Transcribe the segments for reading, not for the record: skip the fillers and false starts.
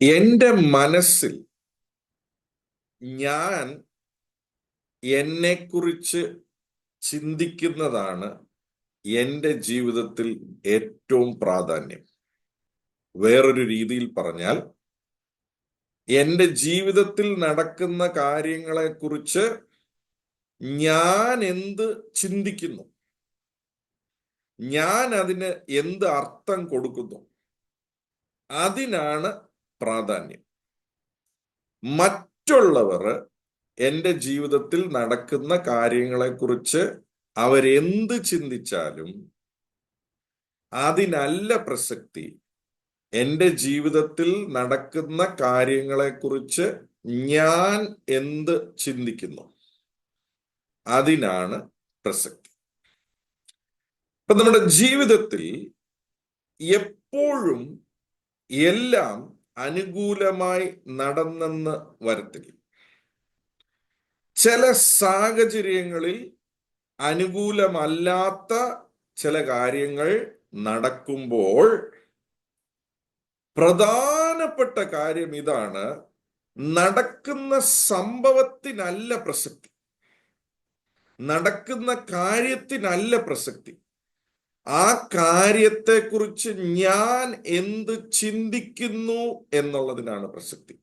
എൻ്റെ മനസ്സിൽ ഞാൻ എന്നെക്കുറിച്ച് ചിന്തിക്കുന്നതാണ് എൻ്റെ ജീവിതത്തിൽ ഏറ്റവും പ്രാധാന്യം. വേറൊരു രീതിയിൽ പറഞ്ഞാൽ, എൻ്റെ ജീവിതത്തിൽ നടക്കുന്ന കാര്യങ്ങളെക്കുറിച്ച് ഞാൻ എന്ത് ചിന്തിക്കുന്നു, ഞാൻ അതിന് എന്ത് അർത്ഥം കൊടുക്കുന്നു, അതിനാണ് പ്രാധാന്യം. മറ്റുള്ളവർ എൻ്റെ ജീവിതത്തിൽ നടക്കുന്ന കാര്യങ്ങളെക്കുറിച്ച് അവരെന്ത് ചിന്തിച്ചാലും അതിനല്ല പ്രസക്തി. എൻ്റെ ജീവിതത്തിൽ നടക്കുന്ന കാര്യങ്ങളെക്കുറിച്ച് ഞാൻ എന്ത് ചിന്തിക്കുന്നു, അതിനാണ് പ്രസക്തി. ഇപ്പൊ നമ്മുടെ ജീവിതത്തിൽ എപ്പോഴും എല്ലാം അനുകൂലമായി നടന്നെന്ന് വരത്തില്ല. ചില സാഹചര്യങ്ങളിൽ അനുകൂലമല്ലാത്ത ചില കാര്യങ്ങൾ നടക്കുമ്പോൾ പ്രധാനപ്പെട്ട കാര്യം ഇതാണ്: നടക്കുന്ന സംഭവത്തിനല്ല പ്രസക്തി, നടക്കുന്ന കാര്യത്തിനല്ല പ്രസക്തി, ആ കാര്യത്തെക്കുറിച്ച് ഞാൻ എന്ത് ചിന്തിക്കുന്നു എന്നുള്ളതിനാണ് പ്രസക്തി.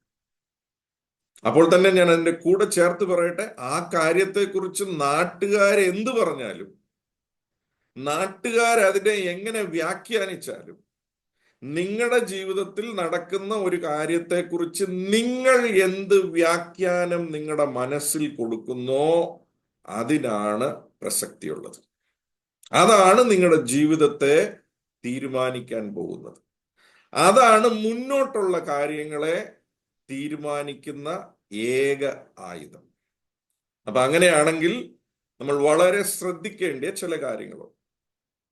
അപ്പോൾ തന്നെ ഞാൻ അതിന്റെ കൂടെ ചേർത്ത് പറയട്ടെ, ആ കാര്യത്തെക്കുറിച്ച് നാട്ടുകാർ എന്ത് പറഞ്ഞാലും, നാട്ടുകാർ അതിനെ എങ്ങനെ വ്യാഖ്യാനിച്ചാലും, നിങ്ങളുടെ ജീവിതത്തിൽ നടക്കുന്ന ഒരു കാര്യത്തെക്കുറിച്ച് നിങ്ങൾ എന്ത് വ്യാഖ്യാനം നിങ്ങളുടെ മനസ്സിൽ കൊടുക്കുന്നോ അതിനാണ് പ്രസക്തിയുള്ളത്. അതാണ് നിങ്ങളുടെ ജീവിതത്തെ തീരുമാനിക്കാൻ പോകുന്നത്. അതാണ് മുന്നോട്ടുള്ള കാര്യങ്ങളെ തീരുമാനിക്കുന്ന ഏക ആയുധം. അപ്പൊ അങ്ങനെയാണെങ്കിൽ നമ്മൾ വളരെ ശ്രദ്ധിക്കേണ്ട ചില കാര്യങ്ങളുണ്ട്.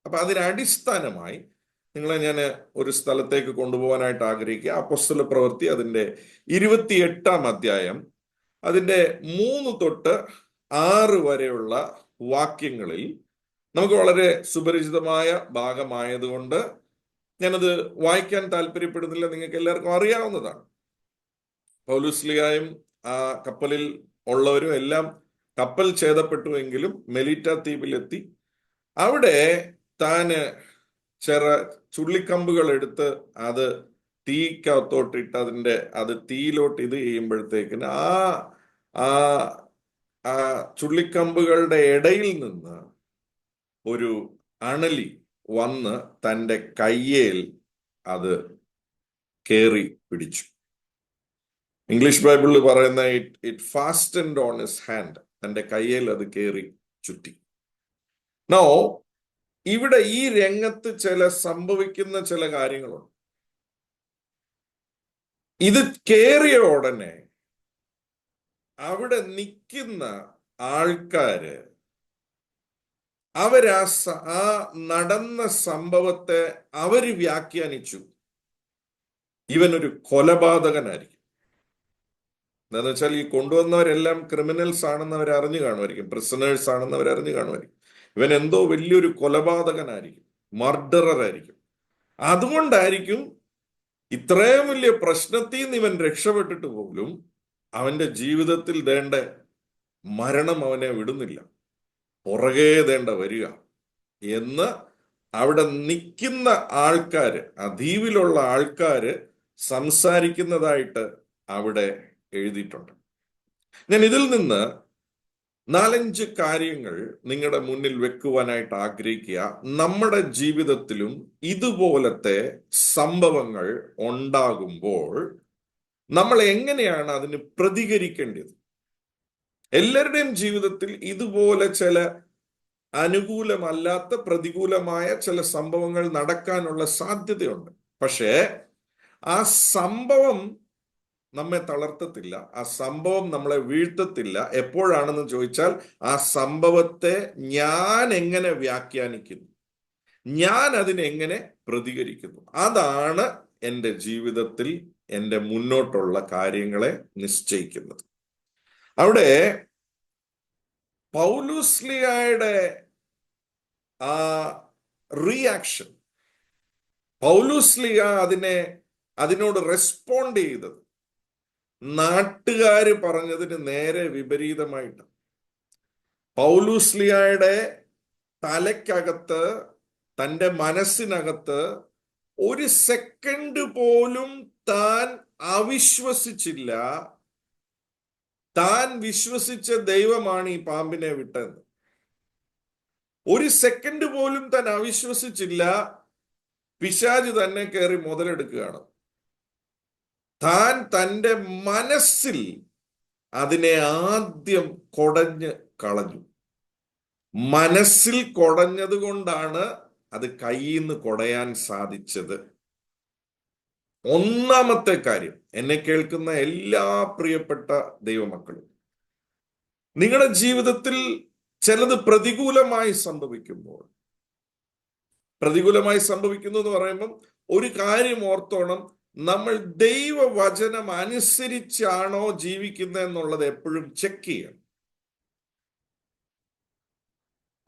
അപ്പൊ അതിനടിസ്ഥാനമായി നിങ്ങളെ ഞാൻ ഒരു സ്ഥലത്തേക്ക് കൊണ്ടുപോകാനായിട്ട് ആഗ്രഹിക്കുക. അപ്പോസ്തല പ്രവൃത്തി അതിന്റെ 28-ാം അധ്യായം, അതിന്റെ 3 തൊട്ട് 6 വരെയുള്ള വാക്യങ്ങളിൽ നമുക്ക് വളരെ സുപരിചിതമായ ഭാഗമായതുകൊണ്ട് ഞാനത് വായിക്കാൻ താല്പര്യപ്പെടുന്നില്ല. നിങ്ങൾക്ക് എല്ലാവർക്കും അറിയാവുന്നതാണ്. പൗലുസ്ലിയായും ആ കപ്പലിൽ ഉള്ളവരും എല്ലാം കപ്പൽ ഛേദപ്പെട്ടുവെങ്കിലും മെലീറ്റ ദ്വീപിലെത്തി. അവിടെ താന് ചുള്ളിക്കമ്പുകൾ എടുത്ത് അത് തീക്കകത്തോട്ടിട്ട് അത് തീയിലോട്ട് ഇത് ചെയ്യുമ്പോഴത്തേക്കിന് ആ ആ ചുള്ളിക്കമ്പുകളുടെ ഇടയിൽ നിന്ന് ഒരു അണലി വന്ന് തൻ്റെ കയ്യേൽ അത് കേറി പിടിച്ചു. ഇംഗ്ലീഷ് ബൈബിളിൽ പറയുന്ന ഇറ്റ് ഫാസ്റ്റൻഡ് ഓൺ ഹിസ് ഹാൻഡ്, തൻ്റെ കയ്യേൽ അത് കേറി ചുറ്റി. നോ, ഇവിടെ ഈ രംഗത്ത് സംഭവിക്കുന്ന ചില കാര്യങ്ങളുണ്ട്. ഇത് കേറിയ ഉടനെ അവിടെ നിൽക്കുന്ന ആൾക്കാര് ആ നടന്ന സംഭവത്തെ അവര് വ്യാഖ്യാനിച്ചു, ഇവനൊരു കൊലപാതകനായിരിക്കും. എന്താന്ന് വെച്ചാൽ ഈ കൊണ്ടുവന്നവരെല്ലാം ക്രിമിനൽസ് ആണെന്ന് അവർ അറിഞ്ഞു കാണുമായിരിക്കും, പ്രിസണേഴ്സ് ആണെന്ന് അവർ അറിഞ്ഞു കാണുമായിരിക്കും. ഇവൻ എന്തോ വലിയൊരു കൊലപാതകനായിരിക്കും, മർഡറർ ആയിരിക്കും. അതുകൊണ്ടായിരിക്കും ഇത്രയും വലിയ പ്രശ്നത്തിൽ നിന്ന് ഇവൻ രക്ഷപ്പെട്ടിട്ട് പോലും അവന്റെ ജീവിതത്തിൽ വേണ്ട മരണം അവനെ വിടുന്നില്ല, പുറകെ വേണ്ട വരിക എന്ന് അവിടെ നിൽക്കുന്ന ആൾക്കാര്, ആ ദ്വീപിലുള്ള ആൾക്കാര് സംസാരിക്കുന്നതായിട്ട് അവിടെ എഴുതിയിട്ടുണ്ട്. ഞാൻ ഇതിൽ നിന്ന് 4-5 കാര്യങ്ങൾ നിങ്ങളുടെ മുന്നിൽ വെക്കുവാനായിട്ട് ആഗ്രഹിക്കുക. നമ്മുടെ ജീവിതത്തിലും ഇതുപോലത്തെ സംഭവങ്ങൾ ഉണ്ടാകുമ്പോൾ നമ്മൾ എങ്ങനെയാണ് അതിന് പ്രതികരിക്കേണ്ടത്? എല്ലാവരുടെയും ജീവിതത്തിൽ ഇതുപോലെ ചില അനുകൂലമല്ലാത്ത പ്രതികൂലമായ ചില സംഭവങ്ങൾ നടക്കാനുള്ള സാധ്യതയുണ്ട്. പക്ഷേ ആ സംഭവം നമ്മെ തളർത്തത്തില്ല, ആ സംഭവം നമ്മളെ വീഴ്ത്തത്തില്ല. എപ്പോഴാണെന്ന് ചോദിച്ചാൽ, ആ സംഭവത്തെ ഞാൻ എങ്ങനെ വ്യാഖ്യാനിക്കുന്നു, ഞാൻ അതിനെങ്ങനെ പ്രതികരിക്കുന്നു, അതാണ് എൻ്റെ ജീവിതത്തിൽ എൻ്റെ മുന്നോട്ടുള്ള കാര്യങ്ങളെ നിശ്ചയിക്കുന്നത്. അവിടെ പൗലുസ്ലിയായുടെ ആ റിയാക്ഷൻ, പൗലുസ്ലിയ അതിനെ അതിനോട് റെസ്പോണ്ട് ചെയ്തത് നാട്ടുകാര് പറഞ്ഞതിന് നേരെ വിപരീതമായിട്ട്. പൗലൂസ്ലിയായുടെ തലയ്ക്കകത്ത്, തൻ്റെ മനസ്സിനകത്ത് ഒരു സെക്കൻഡ് പോലും താൻ അവിശ്വസിച്ചില്ല, താൻ വിശ്വസിച്ച ദൈവമാണ് ഈ പാമ്പിനെ വിട്ടത്. ഒരു സെക്കൻഡ് പോലും താൻ അവിശ്വസിച്ചില്ല, പിശാച് തന്നെ കയറി മുതലെടുക്കുകയാണ്. താൻ തൻ്റെ മനസ്സിൽ അതിനെ ആദ്യം കൊടഞ്ഞ് കളഞ്ഞു. മനസ്സിൽ കൊടഞ്ഞത് കൊണ്ടാണ് അത് കയ്യിൽ നിന്ന് കൊടയാൻ സാധിച്ചത്. ഒന്നാമത്തെ കാര്യം, എന്നെ കേൾക്കുന്ന എല്ലാ പ്രിയപ്പെട്ട ദൈവമക്കളും, നിങ്ങളുടെ ജീവിതത്തിൽ ചിലത് പ്രതികൂലമായി സംഭവിക്കുമ്പോൾ, പ്രതികൂലമായി സംഭവിക്കുന്നു എന്ന് പറയുമ്പം ഒരു കാര്യം ഓർത്തോണം, നമ്മൾ ദൈവവചനം അനുസരിച്ചാണോ ജീവിക്കുന്നത് എന്നുള്ളത് എപ്പോഴും ചെക്ക് ചെയ്യണം.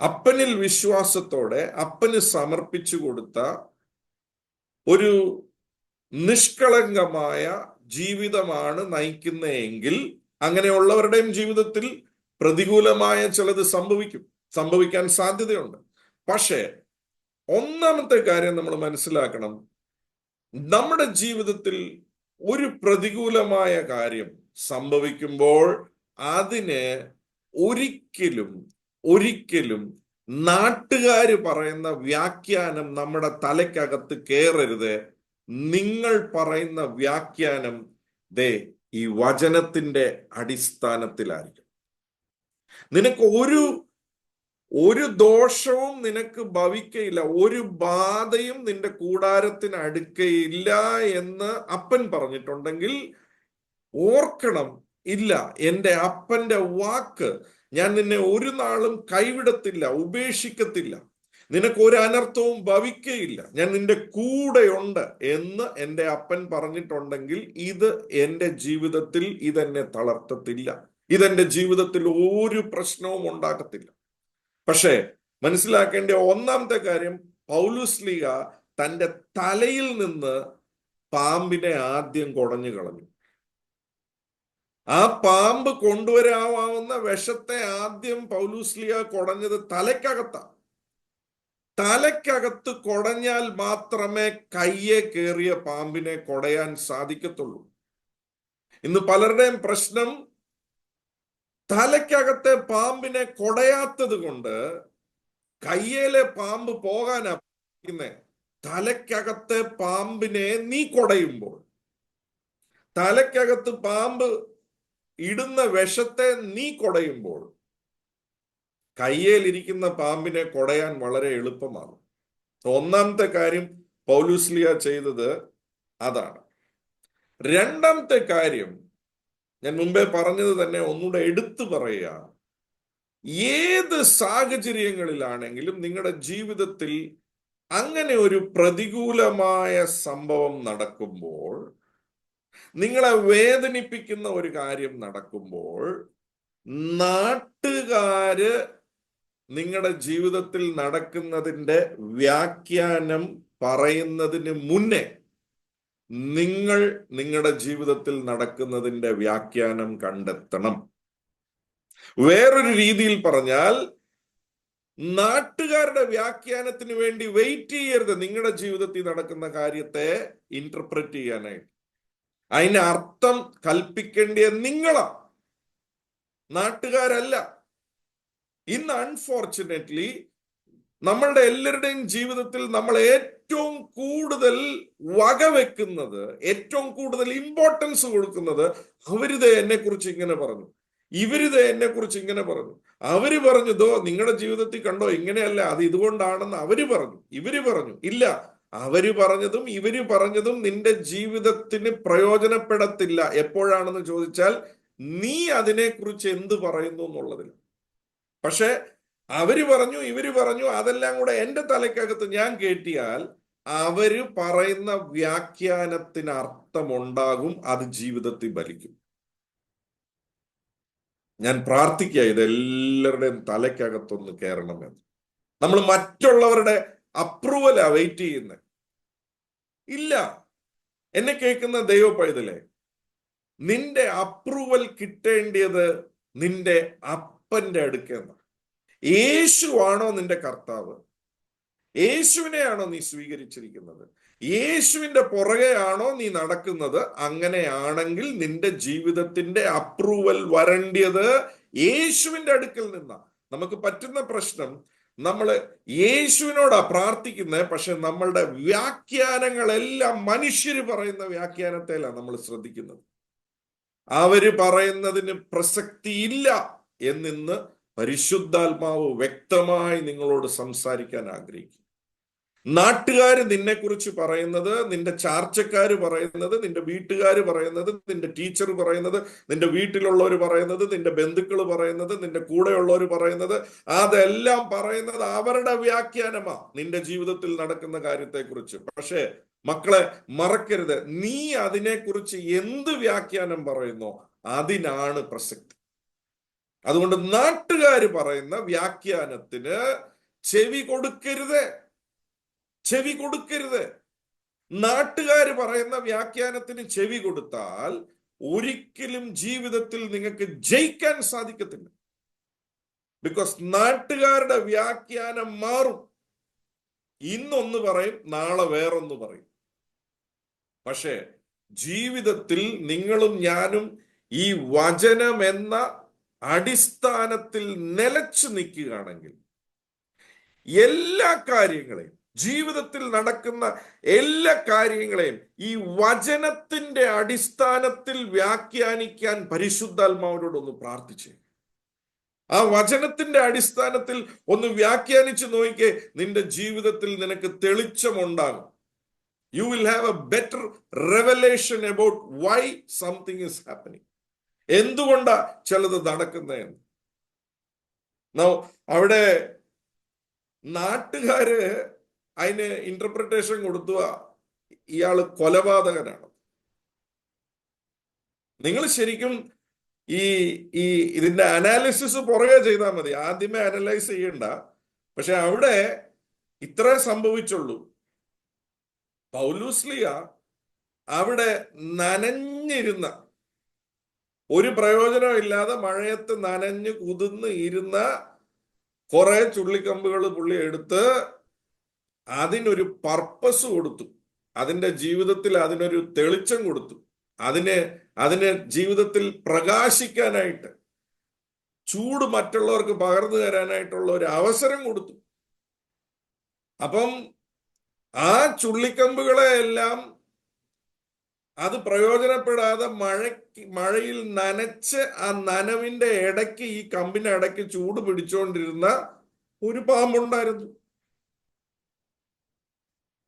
അപ്പനിൽ വിശ്വാസത്തോടെ അപ്പന് സമർപ്പിച്ചു കൊടുത്ത ഒരു നിഷ്കളങ്കമായ ജീവിതമാണ് നയിക്കുന്നതെങ്കിൽ അങ്ങനെയുള്ളവരുടെയും ജീവിതത്തിൽ പ്രതികൂലമായ ചിലത് സംഭവിക്കാൻ സാധ്യതയുണ്ട്. പക്ഷേ ഒന്നാമത്തെ കാര്യം നമ്മൾ മനസ്സിലാക്കണം, നമ്മുടെ ജീവിതത്തിൽ ഒരു പ്രതികൂലമായ കാര്യം സംഭവിക്കുമ്പോൾ അതിന് ഒരിക്കലും നാട്ടുകാര് പറയുന്ന വ്യാഖ്യാനം നമ്മുടെ തലയ്ക്കകത്ത് കയറരുത്. നിങ്ങൾ പറയുന്ന വ്യാഖ്യാനം ഈ വചനത്തിന്റെ അടിസ്ഥാനത്തിലായിരിക്കും. നിനക്ക് ഒരു ദോഷവും നിനക്ക് ഭവിക്കയില്ല, ഒരു ബാധയും നിന്റെ കൂടാരത്തിന് അടുക്കയില്ല എന്ന് അപ്പൻ പറഞ്ഞിട്ടുണ്ടെങ്കിൽ ഓർക്കണം, ഇല്ല, എൻ്റെ അപ്പന്റെ വാക്ക്, ഞാൻ നിന്നെ ഒരു നാളും കൈവിടത്തില്ല, ഉപേക്ഷിക്കത്തില്ല, നിനക്ക് ഒരു അനർത്ഥവും ഭവിക്കയില്ല, ഞാൻ നിന്റെ കൂടെയുണ്ട് എന്ന് എൻ്റെ അപ്പൻ പറഞ്ഞിട്ടുണ്ടെങ്കിൽ ഇത് എൻ്റെ ജീവിതത്തിൽ ഇതെന്നെ തളർത്തത്തില്ല, ഇതെന്റെ ജീവിതത്തിൽ ഒരു പ്രശ്നവും ഉണ്ടാക്കത്തില്ല. പക്ഷേ മനസ്സിലാക്കേണ്ട ഒന്നാമത്തെ കാര്യം, പൗലുസ്ലീഹ തൻ്റെ തലയിൽ നിന്ന് പാമ്പിനെ ആദ്യം കുടഞ്ഞു കളഞ്ഞു. ആ പാമ്പ് കൊണ്ടുവരാവുന്ന വിഷത്തെ ആദ്യം പൗലുസ്ലീഹ കുടഞ്ഞത് തലയ്ക്കകത്താണ്. തലയ്ക്കകത്ത് കുടഞ്ഞാൽ മാത്രമേ കയ്യെ കയറിയ പാമ്പിനെ കുടയാൻ സാധിക്കത്തുള്ളൂ. ഇന്ന് പലരുടെയും പ്രശ്നം, തലയ്ക്കകത്തെ പാമ്പിനെ കുടയാത്തത് കൊണ്ട് കയ്യേലെ പാമ്പ് പോകാനാ പറയുന്നേ. തലയ്ക്കകത്തെ പാമ്പിനെ നീ കുടയുമ്പോൾ, തലയ്ക്കകത്ത് പാമ്പ് ഇടുന്ന വിഷത്തെ നീ കുടയുമ്പോൾ കയ്യേലിരിക്കുന്ന പാമ്പിനെ കുടയാൻ വളരെ എളുപ്പമാകും. ഒന്നാമത്തെ കാര്യം പൗലുസ്ലീഹ ചെയ്തത് അതാണ്. രണ്ടാമത്തെ കാര്യം ഞാൻ മുമ്പേ പറഞ്ഞത് തന്നെ ഒന്നുകൂടെ എടുത്തു പറയുക, ഏത് സാഹചര്യങ്ങളിലാണെങ്കിലും നിങ്ങളുടെ ജീവിതത്തിൽ അങ്ങനെ ഒരു പ്രതികൂലമായ സംഭവം നടക്കുമ്പോൾ, നിങ്ങളെ വേദനിപ്പിക്കുന്ന ഒരു കാര്യം നടക്കുമ്പോൾ, നാട്ടുകാര് നിങ്ങളുടെ ജീവിതത്തിൽ നടക്കുന്നതിൻ്റെ വ്യാഖ്യാനം പറയുന്നതിന് മുന്നേ നിങ്ങൾ നിങ്ങളുടെ ജീവിതത്തിൽ നടക്കുന്നതിൻ്റെ വ്യാഖ്യാനം കണ്ടെത്തണം. വേറൊരു രീതിയിൽ പറഞ്ഞാൽ, നാട്ടുകാരുടെ വ്യാഖ്യാനത്തിന് വേണ്ടി വെയിറ്റ് ചെയ്യരുത് നിങ്ങളുടെ ജീവിതത്തിൽ നടക്കുന്ന കാര്യത്തെ ഇന്റർപ്രറ്റ് ചെയ്യാനായിട്ട്. അതിന് അർത്ഥം കൽപ്പിക്കേണ്ടിയ നിങ്ങളാ, നാട്ടുകാരല്ല. ഇന്ന് അൺഫോർച്ചുനേറ്റ്ലി നമ്മളുടെ എല്ലാവരുടെയും ജീവിതത്തിൽ നമ്മൾ ഏറ്റവും കൂടുതൽ വകവെക്കുന്നത്, ഏറ്റവും കൂടുതൽ ഇമ്പോർട്ടൻസ് കൊടുക്കുന്നത്, അവരിത് എന്നെ കുറിച്ച് ഇങ്ങനെ പറഞ്ഞു, ഇവരിത് എന്നെ കുറിച്ച് ഇങ്ങനെ പറഞ്ഞു, അവര് പറഞ്ഞതോ നിങ്ങളുടെ ജീവിതത്തിൽ കണ്ടോ ഇങ്ങനെയല്ല, അത് ഇതുകൊണ്ടാണെന്ന് അവര് പറഞ്ഞു, ഇവര് പറഞ്ഞു. ഇല്ല, അവര് പറഞ്ഞതും ഇവര് പറഞ്ഞതും നിന്റെ ജീവിതത്തിന് പ്രയോജനപ്പെടത്തില്ല. എപ്പോഴാണെന്ന് ചോദിച്ചാൽ നീ അതിനെക്കുറിച്ച് എന്ത് പറയുന്നു എന്നുള്ളതിൽ. പക്ഷെ അവര് പറഞ്ഞു ഇവര് പറഞ്ഞു അതെല്ലാം കൂടെ എൻ്റെ തലയ്ക്കകത്ത് ഞാൻ കേട്ടിയാൽ അവര് പറയുന്ന വ്യാഖ്യാനത്തിന് അർത്ഥമുണ്ടാകും, അത് ജീവിതത്തിൽ ഫലിക്കും. ഞാൻ പ്രാർത്ഥിക്കുക ഇതെല്ലാവരുടെയും തലയ്ക്കകത്തൊന്ന് കയറണമെന്ന്. നമ്മൾ മറ്റുള്ളവരുടെ അപ്രൂവലാ വെയിറ്റ് ചെയ്യുന്നത്. ഇല്ല, എന്നെ കേൾക്കുന്ന ദൈവ പൈതലേ, നിന്റെ അപ്രൂവൽ കിട്ടേണ്ടിയത് നിന്റെ അപ്പന്റെ അടുക്കെന്ന്. യേശുവാണോ നിന്റെ കർത്താവ്? യേശുവിനെയാണോ നീ സ്വീകരിച്ചിരിക്കുന്നത്? യേശുവിന്റെ പുറകെയാണോ നീ നടക്കുന്നത്? അങ്ങനെയാണെങ്കിൽ നിന്റെ ജീവിതത്തിന്റെ അപ്രൂവൽ വരേണ്ടിയത് യേശുവിന്റെ അടുക്കൽ നിന്നാ. നമുക്ക് പറ്റുന്ന പ്രശ്നം, നമ്മൾ യേശുവിനോടാ പ്രാർത്ഥിക്കുന്നത്, പക്ഷെ നമ്മളുടെ വ്യാഖ്യാനങ്ങളെല്ലാം മനുഷ്യര് പറയുന്ന വ്യാഖ്യാനത്തെയല്ല നമ്മൾ ശ്രദ്ധിക്കുന്നത്. അവര് പറയുന്നതിന് പ്രസക്തിയില്ല എന്നിന്ന് പരിശുദ്ധാത്മാവ് വ്യക്തമായി നിങ്ങളോട് സംസാരിക്കാൻ ആഗ്രഹിക്കും. നാട്ടുകാർ നിന്നെക്കുറിച്ച് പറയുന്നത്, നിന്റെ ചാർച്ചക്കാര് പറയുന്നത്, നിന്റെ വീട്ടുകാർ പറയുന്നത്, നിന്റെ ടീച്ചർ പറയുന്നത്, നിന്റെ വീട്ടിലുള്ളവർ പറയുന്നത്, നിന്റെ ബന്ധുക്കൾ പറയുന്നത്, നിന്റെ കൂടെയുള്ളവർ പറയുന്നത്, അതെല്ലാം പറയുന്നത് അവരുടെ വ്യാഖ്യാനമാ നിന്റെ ജീവിതത്തിൽ നടക്കുന്ന കാര്യത്തെക്കുറിച്ച്. പക്ഷേ മക്കളെ, മറക്കരുത്, നീ അതിനെക്കുറിച്ച് എന്ത് വ്യാഖ്യാനം പറയുന്നോ അതിനാണ് പ്രസക്തി. അതുകൊണ്ട് നാട്ടുകാര് പറയുന്ന വ്യാഖ്യാനത്തിന് ചെവി കൊടുക്കരുത്. ചെവി കൊടുക്കരുത്. നാട്ടുകാർ പറയുന്ന വ്യാഖ്യാനത്തിന് ചെവി കൊടുത്താൽ ഒരിക്കലും ജീവിതത്തിൽ നിങ്ങൾക്ക് ജയിക്കാൻ സാധിക്കത്തില്ല. ബിക്കോസ് നാട്ടുകാരുടെ വ്യാഖ്യാനം മാറും. ഇന്നൊന്ന് പറയും, നാളെ വേറൊന്ന് പറയും. പക്ഷേ ജീവിതത്തിൽ നിങ്ങളും ഞാനും ഈ വചനം എന്ന അടിസ്ഥാനത്തിൽ നിലച്ചു നിൽക്കുകയാണെങ്കിൽ എല്ലാ കാര്യങ്ങളെയും, ജീവിതത്തിൽ നടക്കുന്ന എല്ലാ കാര്യങ്ങളെയും ഈ വചനത്തിന്റെ അടിസ്ഥാനത്തിൽ വ്യാഖ്യാനിക്കാൻ പരിശുദ്ധാത്മാവിനോട് ഒന്ന് പ്രാർത്ഥിച്ചേ. ആ വചനത്തിന്റെ അടിസ്ഥാനത്തിൽ ഒന്ന് വ്യാഖ്യാനിച്ചു നോക്കിക്കേ, നിന്റെ ജീവിതത്തിൽ നിനക്ക് തെളിച്ചമുണ്ടാകും. You will have a better revelation about why something is happening. എന്തുകൊണ്ടാ ചിലത് നടക്കുന്നതെന്ന്. അവിടെ നാട്ടുകാര് അതിന് ഇന്റർപ്രിട്ടേഷൻ കൊടുത്തു, ഇയാള് കൊലപാതകനാണ്. നിങ്ങൾ ശരിക്കും ഈ ഇതിന്റെ അനാലിസിസ് പുറകെ ചെയ്താൽ മതി, ആദ്യമേ അനലൈസ് ചെയ്യണ്ട. പക്ഷെ അവിടെ ഇത്രേ സംഭവിച്ചുള്ളൂ. പൗലോസ്ലിയ അവിടെ നനഞ്ഞിരുന്ന, ഒരു പ്രയോജനമില്ലാതെ മഴയത്ത് നനഞ്ഞു കുതിർന്ന് ഇരുന്ന കുറെ ചുള്ളിക്കമ്പുകൾ പുള്ളി എടുത്ത് അതിനൊരു പർപ്പസ് കൊടുത്തു, അതിന്റെ ജീവിതത്തിൽ അതിനൊരു തെളിച്ചം കൊടുത്തു, അതിന് ജീവിതത്തിൽ പ്രകാശിക്കാനായിട്ട്, ചൂട് മറ്റുള്ളവർക്ക് പകർന്നു തരാനായിട്ടുള്ള ഒരു അവസരം കൊടുത്തു. അപ്പം ആ ചുള്ളിക്കമ്പുകളെ എല്ലാം അത് പ്രയോജനപ്പെടാതെ മഴയിൽ നനച്ച് ആ നനവിന്റെ ഇടയ്ക്ക്, ഈ കമ്പിന്റെ ഇടയ്ക്ക് ചൂട് പിടിച്ചുകൊണ്ടിരുന്ന ഒരു പാമ്പുണ്ടായിരുന്നു.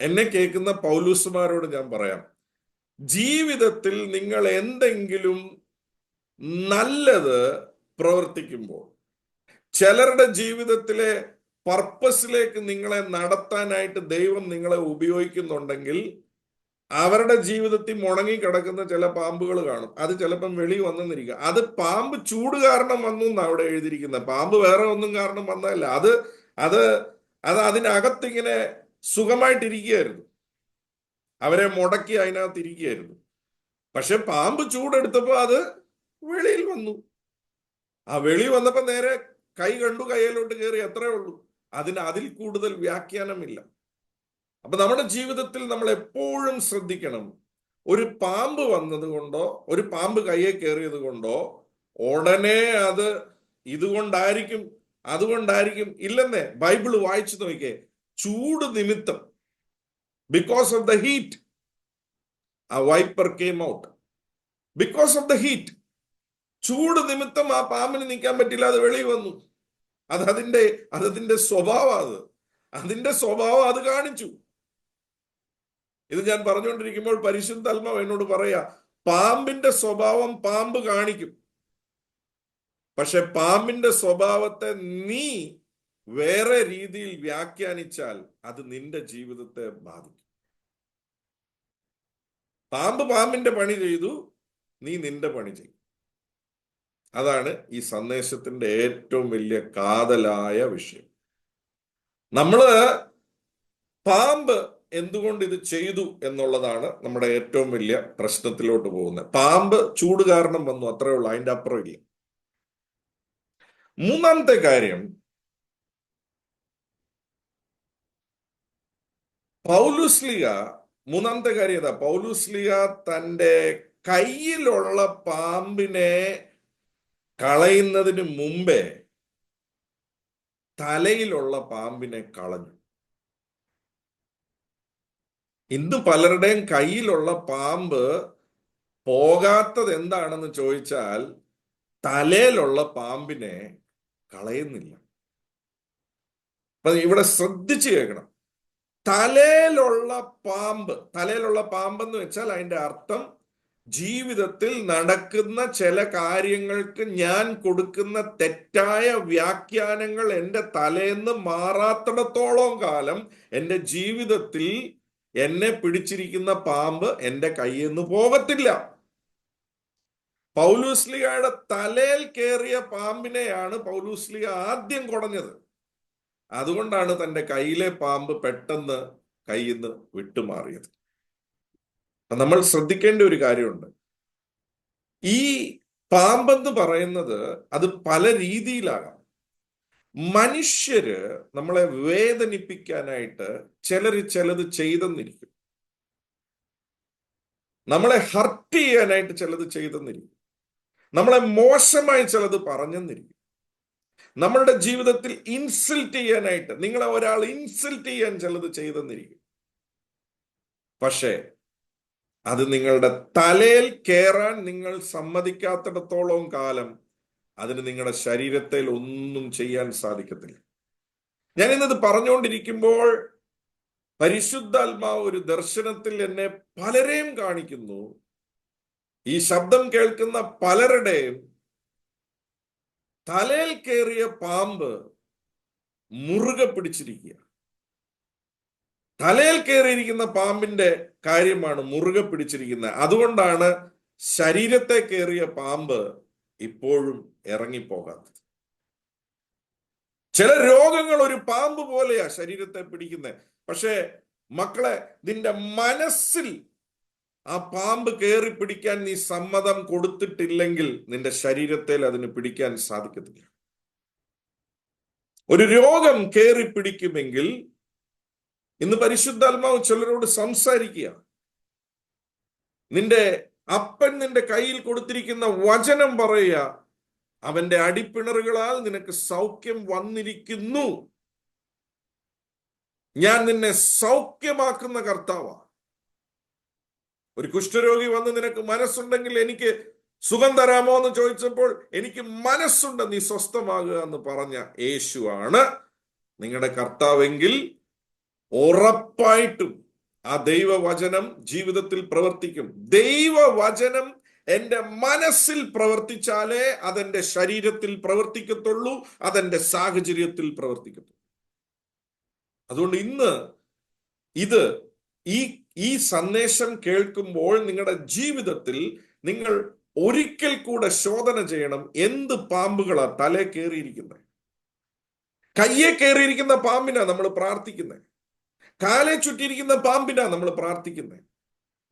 എന്നെ കേൾക്കുന്ന പൗലൂസുമാരോട് ഞാൻ പറയാം, ജീവിതത്തിൽ നിങ്ങൾ എന്തെങ്കിലും നല്ലത് പ്രവർത്തിക്കുമ്പോൾ, ചിലരുടെ ജീവിതത്തിലെ പർപ്പസിലേക്ക് നിങ്ങളെ നടത്താനായിട്ട് ദൈവം നിങ്ങളെ ഉപയോഗിക്കുന്നുണ്ടെങ്കിൽ, അവരുടെ ജീവിതത്തിൽ മുടങ്ങി കിടക്കുന്ന ചില പാമ്പുകൾ കാണും. അത് ചിലപ്പം വെളി വന്നെന്നിരിക്കുക. അത് പാമ്പ് ചൂട് കാരണം വന്നു എന്നാണ് അവിടെ എഴുതിയിരിക്കുന്നത്. പാമ്പ് വേറെ ഒന്നും കാരണം വന്നതല്ല. അത് അതിനകത്തിങ്ങനെ സുഖമായിട്ടിരിക്കുകയായിരുന്നു. അവരെ മുടക്കി അതിനകത്ത് ഇരിക്കുകയായിരുന്നു. പക്ഷെ പാമ്പ് ചൂടെടുത്തപ്പോ അത് വെളിയിൽ വന്നു. ആ വെളി വന്നപ്പോ നേരെ കൈ കണ്ടു, കയ്യിലോട്ട് കയറി, അത്രേ ഉള്ളൂ. അതിൽ കൂടുതൽ വ്യാഖ്യാനമില്ല. അപ്പൊ നമ്മുടെ ജീവിതത്തിൽ നമ്മൾ എപ്പോഴും ശ്രദ്ധിക്കണം, ഒരു പാമ്പ് വന്നത് കൊണ്ടോ, ഒരു പാമ്പ് കയ്യെ കയറിയത് കൊണ്ടോ ഉടനെ അത് ഇതുകൊണ്ടായിരിക്കും അതുകൊണ്ടായിരിക്കും ഇല്ലെന്നേ. ബൈബിള് വായിച്ചു നോക്കിയേ, ചൂട് നിമിത്തം, ബിക്കോസ് ഓഫ് ദ ഹീറ്റ്, ആ wiper came out. Because of the heat, ചൂട് നിമിത്തം ആ പാമ്പിന് നിൽക്കാൻ പറ്റില്ല, അത് വെളിയിൽ വന്നു. അതിന്റെ സ്വഭാവം, അതിന്റെ സ്വഭാവം അത് കാണിച്ചു. ഇത് ഞാൻ പറഞ്ഞുകൊണ്ടിരിക്കുമ്പോൾ പരിശുദ്ധാത്മാവ് എന്നോട് പറയാ, പാമ്പിന്റെ സ്വഭാവം പാമ്പ് കാണിക്കും. പക്ഷെ പാമ്പിന്റെ സ്വഭാവത്തെ നീ വേറെ രീതിയിൽ വ്യാഖ്യാനിച്ചാൽ അത് നിന്റെ ജീവിതത്തെ ബാധിക്കും. പാമ്പ് പാമ്പിന്റെ പണി ചെയ്തു, നീ നിന്റെ പണി ചെയ്യും. അതാണ് ഈ സന്ദേശത്തിന്റെ ഏറ്റവും വലിയ കാതലായ വിഷയം. പാമ്പ് എന്തുകൊണ്ട് ഇത് ചെയ്തു എന്നുള്ളതാണ് നമ്മുടെ ഏറ്റവും വലിയ പ്രശ്നത്തിലോട്ട് പോകുന്നത്. പാമ്പ് ചൂട് കാരണം വന്നു, അത്രേ ഉള്ളൂ, അതിന്റെ അപ്പുറം ഇല്ല. മൂന്നാമത്തെ കാര്യം, പൗലുസ്ലിഹ, മൂന്നാമത്തെ കാര്യം ഏതാ? പൗലുസ്ലിഹ തന്റെ കയ്യിലുള്ള പാമ്പിനെ കളയുന്നതിന് മുമ്പേ തലയിലുള്ള പാമ്പിനെ കളഞ്ഞു. ഇന്ന് പലരുടെയും കയ്യിലുള്ള പാമ്പ് പോകാത്തത് എന്താണെന്ന് ചോദിച്ചാൽ തലയിലുള്ള പാമ്പിനെ കളയുന്നില്ല. അപ്പൊ ഇവിടെ ശ്രദ്ധിച്ചു കേൾക്കണം. തലയിലുള്ള പാമ്പ് എന്ന് വെച്ചാൽ അതിന്റെ അർത്ഥം ജീവിതത്തിൽ നടക്കുന്ന ചില കാര്യങ്ങൾക്ക് ഞാൻ കൊടുക്കുന്ന തെറ്റായ വ്യാഖ്യാനങ്ങൾ എൻ്റെ തലേന്ന് മാറാത്തിടത്തോളം കാലം എൻ്റെ ജീവിതത്തിൽ എന്നെ പിടിച്ചിരിക്കുന്ന പാമ്പ് എൻ്റെ കയ്യിൽ നിന്ന് പോകത്തില്ല. പൗലുസ്ലിഹയുടെ തലയിൽ കയറിയ പാമ്പിനെയാണ് പൗലുസ്ലിഹ ആദ്യം കുടഞ്ഞത്. അതുകൊണ്ടാണ് തന്റെ കയ്യിലെ പാമ്പ് പെട്ടെന്ന് കയ്യിൽ നിന്ന് വിട്ടുമാറിയത്. നമ്മൾ ശ്രദ്ധിക്കേണ്ട ഒരു കാര്യമുണ്ട്. ഈ പാമ്പെന്ന് പറയുന്നത് അത് പല രീതിയിലാകാം. മനുഷ്യര് നമ്മളെ വേദനിപ്പിക്കാനായിട്ട് ചിലത് ചെയ്തെന്നിരിക്കും. നമ്മളെ ഹർട്ട് ചെയ്യാനായിട്ട് ചിലത് ചെയ്തെന്നിരിക്കും. നമ്മളെ മോശമായി ചിലത് പറഞ്ഞെന്നിരിക്കും. നമ്മളുടെ ജീവിതത്തിൽ ഇൻസൾട്ട് ചെയ്യാനായിട്ട്, നിങ്ങളെ ഒരാൾ ഇൻസൾട്ട് ചെയ്യാൻ ചിലത് ചെയ്തെന്നിരിക്കും. പക്ഷേ അത് നിങ്ങളുടെ തലയിൽ കയറാൻ നിങ്ങൾ സമ്മതിക്കാത്തിടത്തോളം കാലം അതിന് നിങ്ങളുടെ ശരീരത്തിൽ ഒന്നും ചെയ്യാൻ സാധിക്കത്തില്ല. ഞാൻ ഇന്നത് പറഞ്ഞുകൊണ്ടിരിക്കുമ്പോൾ പരിശുദ്ധാത്മാവ് ഒരു ദർശനത്തിൽ എന്നെ പലരെയും കാണിക്കുന്നു. ഈ ശബ്ദം കേൾക്കുന്ന പലരുടെയും തലയിൽ കയറിയ പാമ്പ് മുറുകെ പിടിച്ചിരിക്കുക. തലയിൽ കയറിയിരിക്കുന്ന പാമ്പിന്റെ കാര്യമാണ് മുറുകെ പിടിച്ചിരിക്കുന്നത്. അതുകൊണ്ടാണ് ശരീരത്തെ കയറിയ പാമ്പ് ഇപ്പോഴും ഇറങ്ങിപ്പോകാത്തത്. ചില രോഗങ്ങൾ ഒരു പാമ്പ് പോലെയാ ശരീരത്തെ പിടിക്കുന്നത്. പക്ഷേ മക്കളെ, നിന്റെ മനസ്സിൽ ആ പാമ്പ് കയറി പിടിക്കാൻ നീ സമ്മതം കൊടുത്തിട്ടില്ലെങ്കിൽ നിന്റെ ശരീരത്തിൽ അതിന് പിടിക്കാൻ സാധിക്കത്തില്ല. ഒരു രോഗം കയറി പിടിക്കുമെങ്കിൽ ഇന്ന് പരിശുദ്ധാത്മാവ് ചിലരോട് സംസാരിക്കുക. നിന്റെ അപ്പൻ നിന്റെ കയ്യിൽ കൊടുത്തിരിക്കുന്ന വചനം പറയുക, അവന്റെ അടിപ്പിണറുകളാൽ നിനക്ക് സൗഖ്യം വന്നിരിക്കുന്നു. ഞാൻ നിന്നെ സൗഖ്യമാക്കുന്ന കർത്താവാ. ഒരു കുഷ്ഠരോഗി വന്ന് നിനക്ക് മനസ്സുണ്ടെങ്കിൽ എനിക്ക് സുഖം തരാമോ എന്ന് ചോദിച്ചപ്പോൾ എനിക്ക് മനസ്സുണ്ട്, നീ സ്വസ്ഥമാകുക എന്ന് പറഞ്ഞ യേശുവാണ് നിങ്ങളുടെ കർത്താവെങ്കിൽ ഉറപ്പായിട്ടും ആ ദൈവവചനം ജീവിതത്തിൽ പ്രവർത്തിക്കും. ദൈവവചനം എൻ്റെ മനസ്സിൽ പ്രവർത്തിച്ചാലേ അതെന്റെ ശരീരത്തിൽ പ്രവർത്തിക്കത്തുള്ളൂ, അതെന്റെ സാഹചര്യത്തിൽ പ്രവർത്തിക്കത്തുള്ളൂ. അതുകൊണ്ട് ഇന്ന് ഈ സന്ദേശം കേൾക്കുമ്പോൾ നിങ്ങളുടെ ജീവിതത്തിൽ നിങ്ങൾ ഒരിക്കൽ കൂടെ ശോധന ചെയ്യണം. എന്ത് പാമ്പുകളാ തലേ കയറിയിരിക്കുന്നത്? കയ്യെ കയറിയിരിക്കുന്ന പാമ്പിനാ നമ്മൾ പ്രാർത്ഥിക്കുന്നത്. കാലെ ചുറ്റിയിരിക്കുന്ന പാമ്പിനാ നമ്മൾ പ്രാർത്ഥിക്കുന്നത്.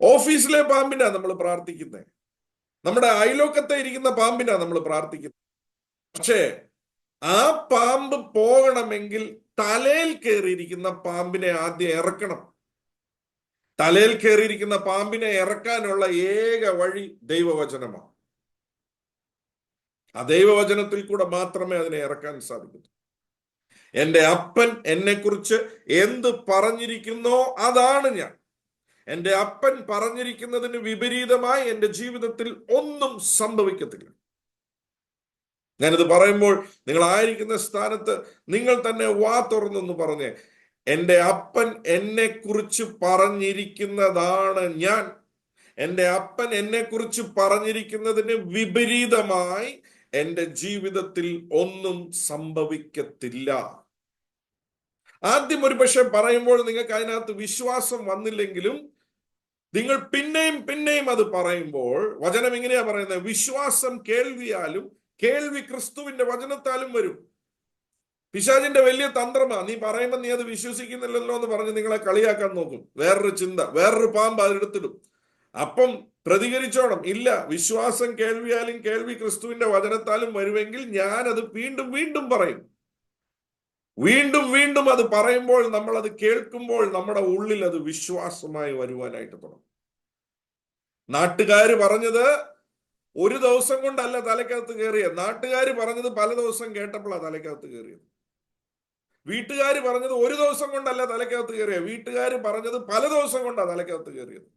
ഓഫീസിലെ പാമ്പിനാ നമ്മൾ പ്രാർത്ഥിക്കുന്നത്. നമ്മുടെ അയലോക്കത്തെ ഇരിക്കുന്ന പാമ്പിനാ നമ്മൾ പ്രാർത്ഥിക്കുന്നത്. പക്ഷേ ആ പാമ്പ് പോകണമെങ്കിൽ തലയിൽ കയറിയിരിക്കുന്ന പാമ്പിനെ ആദ്യം ഇറക്കണം. തലയിൽ കയറിയിരിക്കുന്ന പാമ്പിനെ ഇറക്കാനുള്ള ഏക വഴി ദൈവവചനമാണ്. ആ ദൈവവചനത്തിൽ കൂടെ മാത്രമേ അതിനെ ഇറക്കാൻ സാധിക്കൂ. എൻ്റെ അപ്പൻ എന്നെക്കുറിച്ച് എന്ത് പറഞ്ഞിരിക്കുന്നോ അതാണ് ഞാൻ. എൻ്റെ അപ്പൻ പറഞ്ഞിരിക്കുന്നതിന് വിപരീതമായി എൻ്റെ ജീവിതത്തിൽ ഒന്നും സംഭവിക്കത്തില്ല. ഞാനിത് പറയുമ്പോൾ നിങ്ങളായിരിക്കുന്ന സ്ഥാനത്ത് നിങ്ങൾ തന്നെ വാ തുറന്നൊന്ന് പറഞ്ഞേ, എൻ്റെ അപ്പൻ എന്നെക്കുറിച്ച് പറഞ്ഞിരിക്കുന്നതാണ് ഞാൻ. എൻ്റെ അപ്പൻ എന്നെക്കുറിച്ച് പറഞ്ഞിരിക്കുന്നതിന് വിപരീതമായി എൻ്റെ ജീവിതത്തിൽ ഒന്നും സംഭവിക്കത്തില്ല. ആദ്യം ഒരു പക്ഷെ പറയുമ്പോൾ നിങ്ങൾക്ക് അതിനകത്ത് വിശ്വാസം വന്നില്ലെങ്കിലും നിങ്ങൾ പിന്നെയും അത് പറയുമ്പോൾ വചനം ഇങ്ങനെയാ പറയുന്നത്, വിശ്വാസം കേൾവിയാലും കേൾവി ക്രിസ്തുവിന്റെ വചനത്താലും വരും. പിശാചിന്റെ വലിയ തന്ത്രമാ. നീ പറയുമ്പോൾ നീ അത് വിശ്വസിക്കുന്നില്ലല്ലോ എന്ന് പറഞ്ഞ് നിങ്ങളെ കളിയാക്കാൻ നോക്കും. വേറൊരു ചിന്ത, വേറൊരു പാമ്പ് അതെടുത്തിടും. അപ്പം പ്രതികരിച്ചോണം. ഇല്ല, വിശ്വാസം കേൾവിയാലും കേൾവി ക്രിസ്തുവിന്റെ വചനത്താലും വരുമെങ്കിൽ ഞാൻ അത് വീണ്ടും വീണ്ടും പറയും. വീണ്ടും വീണ്ടും അത് പറയുമ്പോൾ, നമ്മൾ അത് കേൾക്കുമ്പോൾ നമ്മുടെ ഉള്ളിൽ അത് വിശ്വാസമായി വരുവാനായിട്ട് തുടങ്ങും. നാട്ടുകാര് പറഞ്ഞത് ഒരു ദിവസം കൊണ്ടല്ല തലക്കകത്ത് കയറിയത്. നാട്ടുകാർ പറഞ്ഞത് പല ദിവസം കേട്ടപ്പോഴാണ് തലക്കകത്ത് കയറിയത്. വീട്ടുകാർ പറഞ്ഞത് ഒരു ദിവസം കൊണ്ടല്ല തലക്കകത്ത് കയറിയത്. വീട്ടുകാർ പറഞ്ഞത് പല ദിവസം കൊണ്ടാണ് തലക്കകത്ത് കയറിയത്.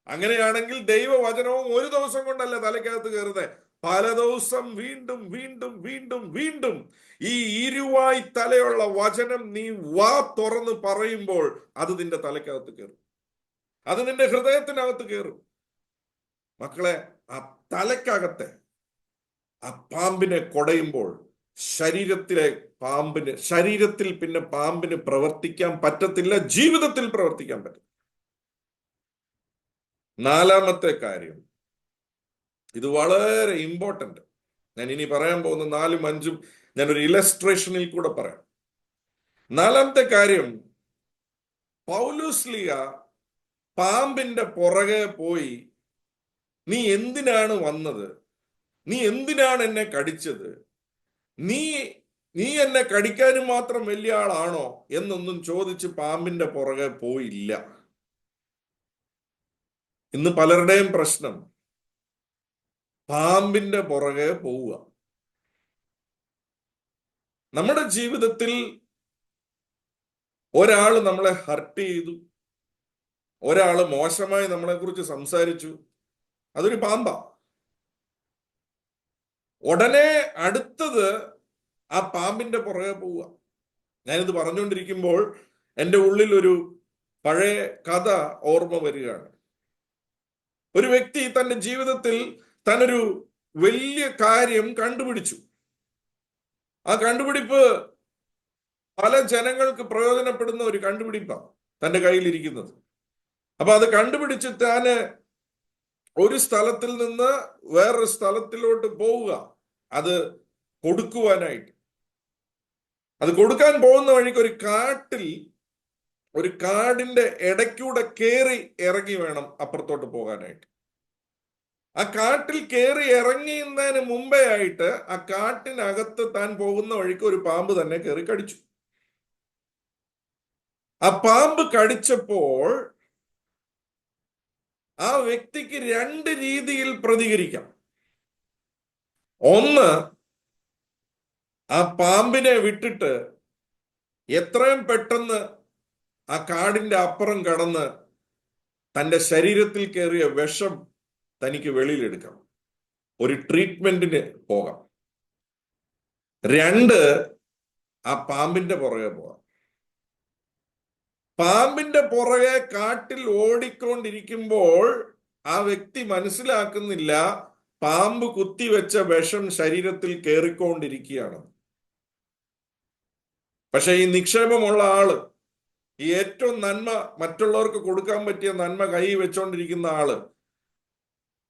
അങ്ങനെയാണെങ്കിൽ ദൈവവചനവും ഒരു ദിവസം കൊണ്ടല്ല തലക്കകത്ത് കയറുന്നത്, പല ദിവസം വീണ്ടും വീണ്ടും വീണ്ടും വീണ്ടും ഈ ഇരുവായി തലയുള്ള വചനം നീ വാ തുറന്ന് പറയുമ്പോൾ അത് നിന്റെ തലക്കകത്ത് കയറും, അത് നിന്റെ ഹൃദയത്തിനകത്ത് കയറും. മക്കളെ, ആ തലക്കകത്തെ ആ പാമ്പിനെ കൊടയുമ്പോൾ ശരീരത്തിൽ പിന്നെ പാമ്പിന് പ്രവർത്തിക്കാൻ പറ്റത്തില്ല, ജീവിതത്തിൽ പ്രവർത്തിക്കാൻ പറ്റും. നാലാമത്തെ കാര്യം, ഇത് വളരെ ഇമ്പോർട്ടന്റ്. ഞാൻ ഇനി പറയാൻ പോകുന്ന 4ഉം 5ഉം ഞാനൊരു ഇലസ്ട്രേഷനിൽ കൂടെ പറയാം. നാലാമത്തെ കാര്യം, പൗലോസ്ലീഹ പാമ്പിന്റെ പുറകെ പോയി, നീ എന്തിനാണ് വന്നത്, നീ എന്തിനാണ് എന്നെ കടിച്ചത്, നീ എന്നെ കടിക്കാനും മാത്രം വലിയ ആളാണോ എന്നൊന്നും ചോദിച്ച് പാമ്പിന്റെ പുറകെ പോയില്ല. ഇന്ന് പലരുടെയും പ്രശ്നം പാമ്പിന്റെ പുറകെ പോവുക. നമ്മുടെ ജീവിതത്തിൽ ഒരാൾ നമ്മളെ ഹർട്ട് ചെയ്തു, ഒരാൾ മോശമായി നമ്മളെ കുറിച്ച് സംസാരിച്ചു, അതൊരു പാമ്പാ. ഉടനെ അടുത്തത് ആ പാമ്പിന്റെ പുറകെ പോവുക. ഞാനിത് പറഞ്ഞുകൊണ്ടിരിക്കുമ്പോൾ എൻ്റെ ഉള്ളിൽ ഒരു പഴയ കഥ ഓർമ്മ വരികയാണ്. ഒരു വ്യക്തി തന്റെ ജീവിതത്തിൽ തന്നൊരു വലിയ കാര്യം കണ്ടുപിടിച്ചു. ആ കണ്ടുപിടിപ്പ് പല ജനങ്ങൾക്ക് പ്രയോജനപ്പെടുന്ന ഒരു കണ്ടുപിടിപ്പാണ് തന്റെ കയ്യിലിരിക്കുന്നത്. അപ്പൊ അത് കണ്ടുപിടിച്ച് താന് ഒരു സ്ഥലത്തിൽ നിന്ന് വേറൊരു സ്ഥലത്തിലോട്ട് പോവുക, അത് കൊടുക്കുവാനായിട്ട്. അത് കൊടുക്കാൻ പോകുന്ന വഴിക്ക് ഒരു കാടിന്റെ ഇടയ്ക്കൂടെ കയറി ഇറങ്ങി വേണം അപ്പുറത്തോട്ട് പോകാനായിട്ട്. ആ കാട്ടിൽ കയറി ഇറങ്ങിയതിന് മുമ്പേ ആയിട്ട് ആ കാട്ടിനകത്ത് താൻ പോകുന്ന വഴിക്ക് ഒരു പാമ്പ് തന്നെ കയറി കടിച്ചു. ആ പാമ്പ് കടിച്ചപ്പോൾ ആ വ്യക്തിക്ക് 2 രീതിയിൽ പ്രതികരിക്കാം. ഒന്ന്, ആ പാമ്പിനെ വിട്ടിട്ട് എത്രയും പെട്ടെന്ന് ആ കാടിന്റെ അപ്പുറം കടന്ന് തന്റെ ശരീരത്തിൽ കയറിയ വിഷം തനിക്ക് വെളിയിലെടുക്കാം, ഒരു ട്രീറ്റ്മെന്റിന് പോകാം. 2, ആ പാമ്പിന്റെ പുറകെ പോകാം. പാമ്പിന്റെ പുറകെ കാട്ടിൽ ഓടിക്കൊണ്ടിരിക്കുമ്പോൾ ആ വ്യക്തി മനസ്സിലാക്കുന്നില്ല പാമ്പ് കുത്തിവെച്ച വിഷം ശരീരത്തിൽ കയറിക്കൊണ്ടിരിക്കുകയാണ്. പക്ഷെ ഈ നിക്ഷേപമുള്ള ആള്, ഈ ഏറ്റവും നന്മ മറ്റുള്ളവർക്ക് കൊടുക്കാൻ പറ്റിയ നന്മ കൈ വെച്ചോണ്ടിരിക്കുന്ന ആള്,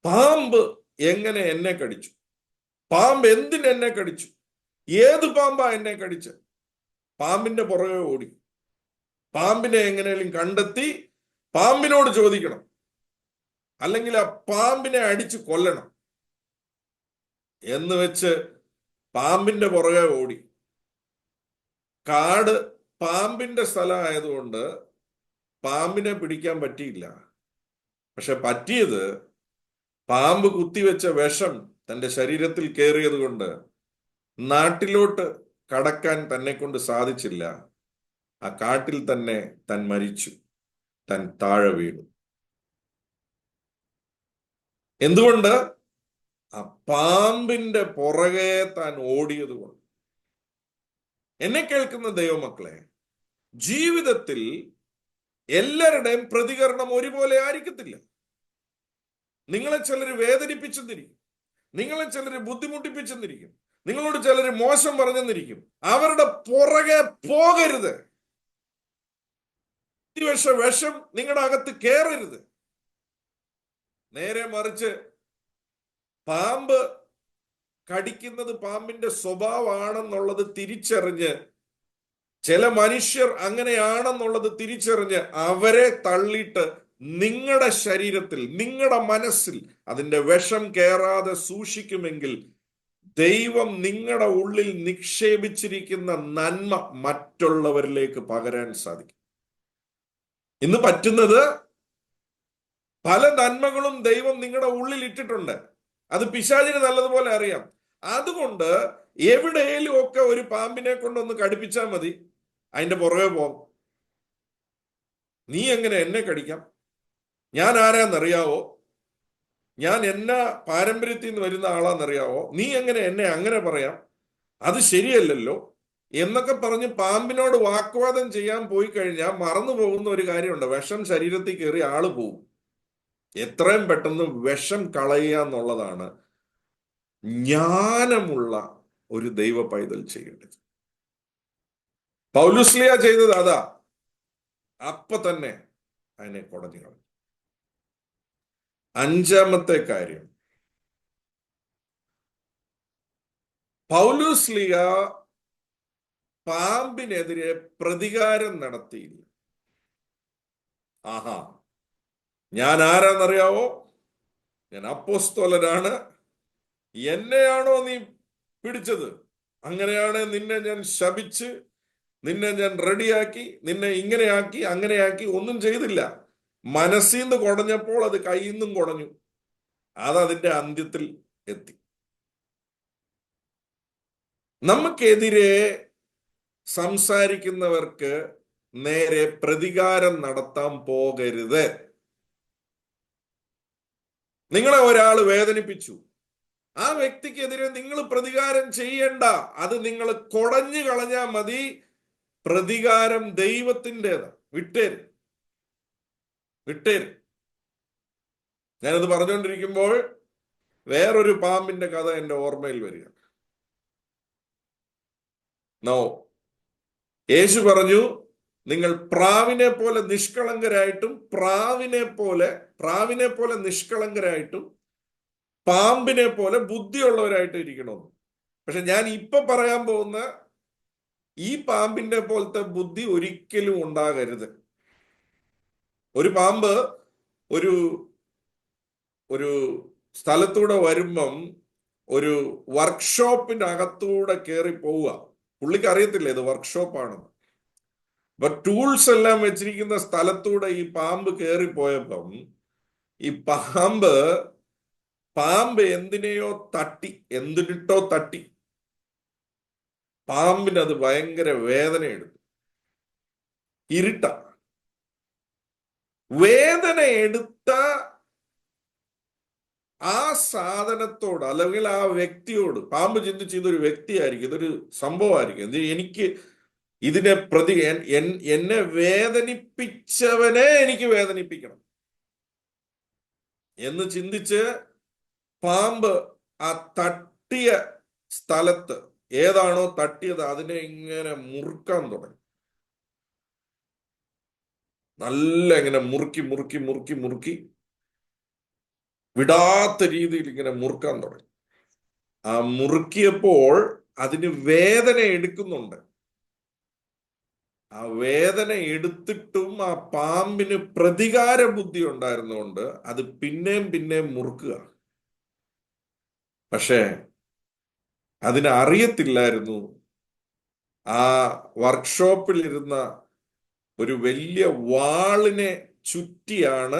പാമ്പ് എങ്ങനെ എന്നെ കടിച്ചു, പാമ്പ് എന്തിനെന്നെ കടിച്ചു, ഏത് പാമ്പാ എന്നെ കടിച്ച്, പാമ്പിന്റെ പുറകെ ഓടി. പാമ്പിനെ എങ്ങനെയും കണ്ടെത്തി പാമ്പിനോട് ചോദിക്കണം, അല്ലെങ്കിൽ ആ പാമ്പിനെ അടിച്ചു കൊല്ലണം എന്ന് വെച്ച് പാമ്പിന്റെ പുറകെ ഓടി. കാട് പാമ്പിന്റെ സ്ഥലമായതുകൊണ്ട് പാമ്പിനെ പിടിക്കാൻ പറ്റിയില്ല. പക്ഷെ പറ്റിയത്, പാമ്പ് കുത്തിവെച്ച വിഷം തന്റെ ശരീരത്തിൽ കയറിയത് കൊണ്ട് നാട്ടിലോട്ട് കടക്കാൻ തന്നെ കൊണ്ട് സാധിച്ചില്ല. ആ കാട്ടിൽ തന്നെ താൻ മരിച്ചു, താൻ താഴെ വീണു. എന്തുകൊണ്ട്? ആ പാമ്പിന്റെ പുറകെ താൻ ഓടിയത് കൊണ്ട്. എന്നെ കേൾക്കുന്ന ദൈവമക്കളെ, ജീവിതത്തിൽ എല്ലാവരുടെയും പ്രതികരണം ഒരുപോലെ ആയിരിക്കത്തില്ല. നിങ്ങളെ ചിലർ വേദനിപ്പിച്ചെന്നിരിക്കും, നിങ്ങളെ ചിലർ ബുദ്ധിമുട്ടിപ്പിച്ചെന്നിരിക്കും, നിങ്ങളോട് ചിലർ മോശം പറഞ്ഞെന്നിരിക്കും. അവരുടെ പുറകെ പോകരുത്. വിഷം നിങ്ങളുടെ അകത്ത് കയറരുത്. നേരെ മറിച്ച് പാമ്പ് കടിക്കുന്നത് പാമ്പിന്റെ സ്വഭാവമാണെന്നുള്ളത് തിരിച്ചറിഞ്ഞ് ചില മനുഷ്യർ അങ്ങനെയാണെന്നുള്ളത് തിരിച്ചറിഞ്ഞ് അവരെ തള്ളിയിട്ട് നിങ്ങളുടെ ശരീരത്തിൽ, നിങ്ങളുടെ മനസ്സിൽ അതിന്റെ വിഷം കയറാതെ സൂക്ഷിക്കുമെങ്കിൽ ദൈവം നിങ്ങളുടെ ഉള്ളിൽ നിക്ഷേപിച്ചിരിക്കുന്ന നന്മ മറ്റുള്ളവരിലേക്ക് പകരാൻ സാധിക്കും. ഇന്ന് പറ്റുന്നത്, പല നന്മകളും ദൈവം നിങ്ങളുടെ ഉള്ളിൽ ഇട്ടിട്ടുണ്ട്. അത് പിശാചിന് നല്ലതുപോലെ അറിയാം. അതുകൊണ്ട് എവിടെയെങ്കിലും ഒക്കെ ഒരു പാമ്പിനെ കൊണ്ടൊന്ന് കടിപ്പിച്ചാൽ മതി, അതിന്റെ പുറകെ പോകും. നീ എങ്ങനെ എന്നെ കടിക്കാം? ഞാൻ ആരാന്നറിയാവോ? ഞാൻ എന്നാ പാരമ്പര്യത്തിൽ നിന്ന് വരുന്ന ആളാന്നറിയാവോ? നീ എങ്ങനെ എന്നെ അങ്ങനെ പറയാം? അത് ശരിയല്ലല്ലോ എന്നൊക്കെ പറഞ്ഞ് പാമ്പിനോട് വാഗ്വാദം ചെയ്യാൻ പോയി കഴിഞ്ഞാൽ മറന്നു പോകുന്ന ഒരു കാര്യമുണ്ട്. വിഷം ശരീരത്തിൽ കയറി ആള് പോകും. എത്രയും പെട്ടെന്ന് വിഷം കളയുക എന്നുള്ളതാണ് ജ്ഞാനമുള്ള ഒരു ദൈവ പൈതൽ ചെയ്യേണ്ടത്. പൗലുസ്ലിയ ചെയ്തത് അതാ. അപ്പൊ തന്നെ അതിനെ കുടഞ്ഞു കളഞ്ഞു. അഞ്ചാമത്തെ കാര്യം, പൗലുസ്ലിയ പാമ്പിനെതിരെ പ്രതികാരം നടത്തിയില്ല. ആഹാ, ഞാൻ ആരാന്നറിയാവോ? ഞാൻ അപ്പോസ്തലനാണ്, എന്നെയാണോ നീ പിടിച്ചത്? അങ്ങനെയാണ് നിന്നെ ഞാൻ ശപിച്ച്, നിന്നെ ഞാൻ റെഡിയാക്കി, നിന്നെ ഇങ്ങനെയാക്കി അങ്ങനെയാക്കി. ഒന്നും ചെയ്തില്ല. മനസ്സിൽ നിന്ന് കുടഞ്ഞപ്പോൾ അത് കയ്യിൽ നിന്നും കുടഞ്ഞു. അതതിന്റെ അന്ത്യത്തിൽ എത്തി. നമുക്കെതിരെ സംസാരിക്കുന്നവർക്ക് നേരെ പ്രതികാരം നടത്താൻ പോകരുത്. നിങ്ങളെ ഒരാൾ വേദനിപ്പിച്ചു, ആ വ്യക്തിക്കെതിരെ നിങ്ങൾ പ്രതികാരം ചെയ്യണ്ട. അത് നിങ്ങൾ കുടഞ്ഞു കളഞ്ഞാൽ മതി. പ്രതികാരം ദൈവത്തിൻ്റെതാണ്. വിട്ടേര്. ഞാനത് പറഞ്ഞുകൊണ്ടിരിക്കുമ്പോൾ വേറൊരു പാമ്പിന്റെ കഥ എൻ്റെ ഓർമ്മയിൽ വരിക. യേശു പറഞ്ഞു, നിങ്ങൾ പ്രാവിനെ പോലെ നിഷ്കളങ്കരായിട്ടും പ്രാവിനെ പോലെ നിഷ്കളങ്കരായിട്ടും പാമ്പിനെ പോലെ ബുദ്ധിയുള്ളവരായിട്ടും ഇരിക്കണമെന്ന്. പക്ഷെ ഞാൻ ഇപ്പൊ പറയാൻ പോകുന്ന ഈ പാമ്പിന്റെ പോലത്തെ ബുദ്ധി ഒരിക്കലും ഉണ്ടാകരുത്. ഒരു പാമ്പ് ഒരു ഒരു സ്ഥലത്തൂടെ വരുമ്പം ഒരു വർക്ക്ഷോപ്പിന്റെ അകത്തൂടെ കയറി പോവുക. പുള്ളിക്ക് അറിയത്തില്ല ഇത് വർക്ക്ഷോപ്പാണെന്ന്. അപ്പൊ ടൂൾസ് എല്ലാം വെച്ചിരിക്കുന്ന സ്ഥലത്തൂടെ ഈ പാമ്പ് കയറിപ്പോയപ്പം ഈ പാമ്പ് എന്തിനിട്ടോ തട്ടി. പാമ്പിന് അത് ഭയങ്കര വേദന എടുത്തു. ഇരുട്ട വേദന എടുത്ത ആ സാധനത്തോട് അല്ലെങ്കിൽ ആ വ്യക്തിയോട് പാമ്പ് ചിന്തിച്ച് ഇതൊരു വ്യക്തിയായിരിക്കും, ഇതൊരു സംഭവമായിരിക്കും, എനിക്ക് ഇതിനെ എന്നെ വേദനിപ്പിച്ചവനെ എനിക്ക് വേദനിപ്പിക്കണം എന്ന് ചിന്തിച്ച് പാമ്പ് ആ തട്ടിയ സ്ഥലത്ത് ഏതാണോ തട്ടിയത് അതിനെ ഇങ്ങനെ മുറുക്കാൻ തുടങ്ങി. നല്ല ഇങ്ങനെ മുറുക്കി വിടാത്ത രീതിയിൽ ഇങ്ങനെ മുറുക്കാൻ തുടങ്ങി. ആ മുറുക്കിയപ്പോൾ അതിന് വേദന എടുക്കുന്നുണ്ട്. ആ വേദന എടുത്തിട്ടും ആ പാമ്പിന് പ്രതികാര ബുദ്ധി ഉണ്ടായിരുന്നുകൊണ്ട് അത് പിന്നെയും മുറുക്കുക. പക്ഷേ അതിനറിയത്തില്ലായിരുന്നു ആ വർക്ക്ഷോപ്പിൽ ഇരുന്ന ഒരു വലിയ വാളിനെ ചുറ്റിയാണ്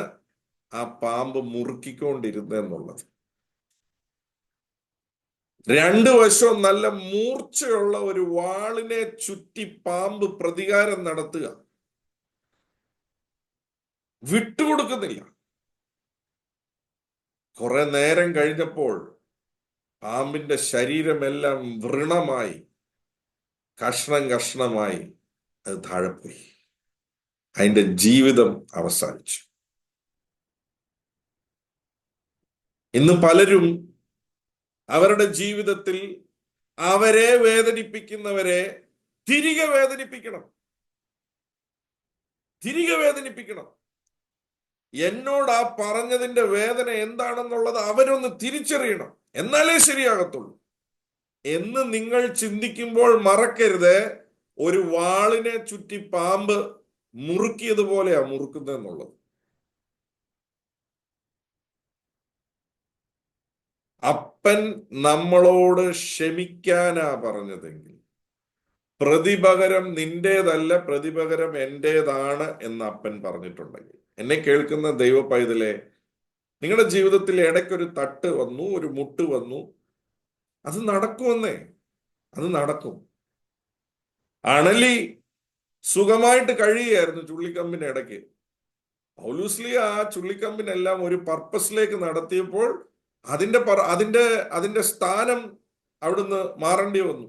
ആ പാമ്പ് മുറുക്കിക്കൊണ്ടിരുന്നെന്നുള്ളത്. രണ്ടു വശവും നല്ല മൂർച്ചയുള്ള ഒരു വാളിനെ ചുറ്റി പാമ്പ് പ്രതികാരം നടത്തുക, വിട്ടുകൊടുക്കുന്നില്ല. കുറെ നേരം കഴിഞ്ഞപ്പോൾ പാമ്പിന്റെ ശരീരമെല്ലാം വൃണമായി, കഷ്ണമായി അത് താഴെപ്പോയി. അതിന്റെ ജീവിതം അവസാനിച്ചു. ഇന്ന് പലരും അവരുടെ ജീവിതത്തിൽ അവരെ വേദനിപ്പിക്കുന്നവരെ തിരികെ വേദനിപ്പിക്കണം. എന്നോട് ആ പറഞ്ഞതിന്റെ വേദന എന്താണെന്നുള്ളത് അവരൊന്ന് തിരിച്ചറിയണം, എന്നാലേ ശരിയാകത്തുള്ളൂ എന്ന് നിങ്ങൾ ചിന്തിക്കുമ്പോൾ മറക്കരുത്, ഒരു വാളിനെ ചുറ്റി പാമ്പ് മുറുക്കിയതുപോലെയാ മുറുക്കുന്നതെന്നുള്ളത്. അപ്പൻ നമ്മളോട് ക്ഷമിക്കാനാ പറഞ്ഞതെങ്കിൽ പ്രതിപകരം നിന്റേതല്ല, പ്രതിപകരം എന്റേതാണ് എന്ന് അപ്പൻ പറഞ്ഞിട്ടുണ്ടെങ്കിൽ, എന്നെ കേൾക്കുന്ന ദൈവ പൈതലെ, നിങ്ങളുടെ ജീവിതത്തിൽ ഇടയ്ക്കൊരു തട്ട് വന്നു, ഒരു മുട്ട് വന്നു, അത് നടക്കുമെന്നേ, അത് നടക്കും. അണലി സുഖമായിട്ട് കഴിയുകയായിരുന്നു ചുള്ളിക്കമ്പിന് ഇടയ്ക്ക്. പൗലോസ്ലീഹ ആ ചുള്ളിക്കമ്പിനെല്ലാം ഒരു പർപ്പസിലേക്ക് നടത്തിയപ്പോൾ അതിന്റെ സ്ഥാനം അവിടുന്ന് മാറേണ്ടി വന്നു.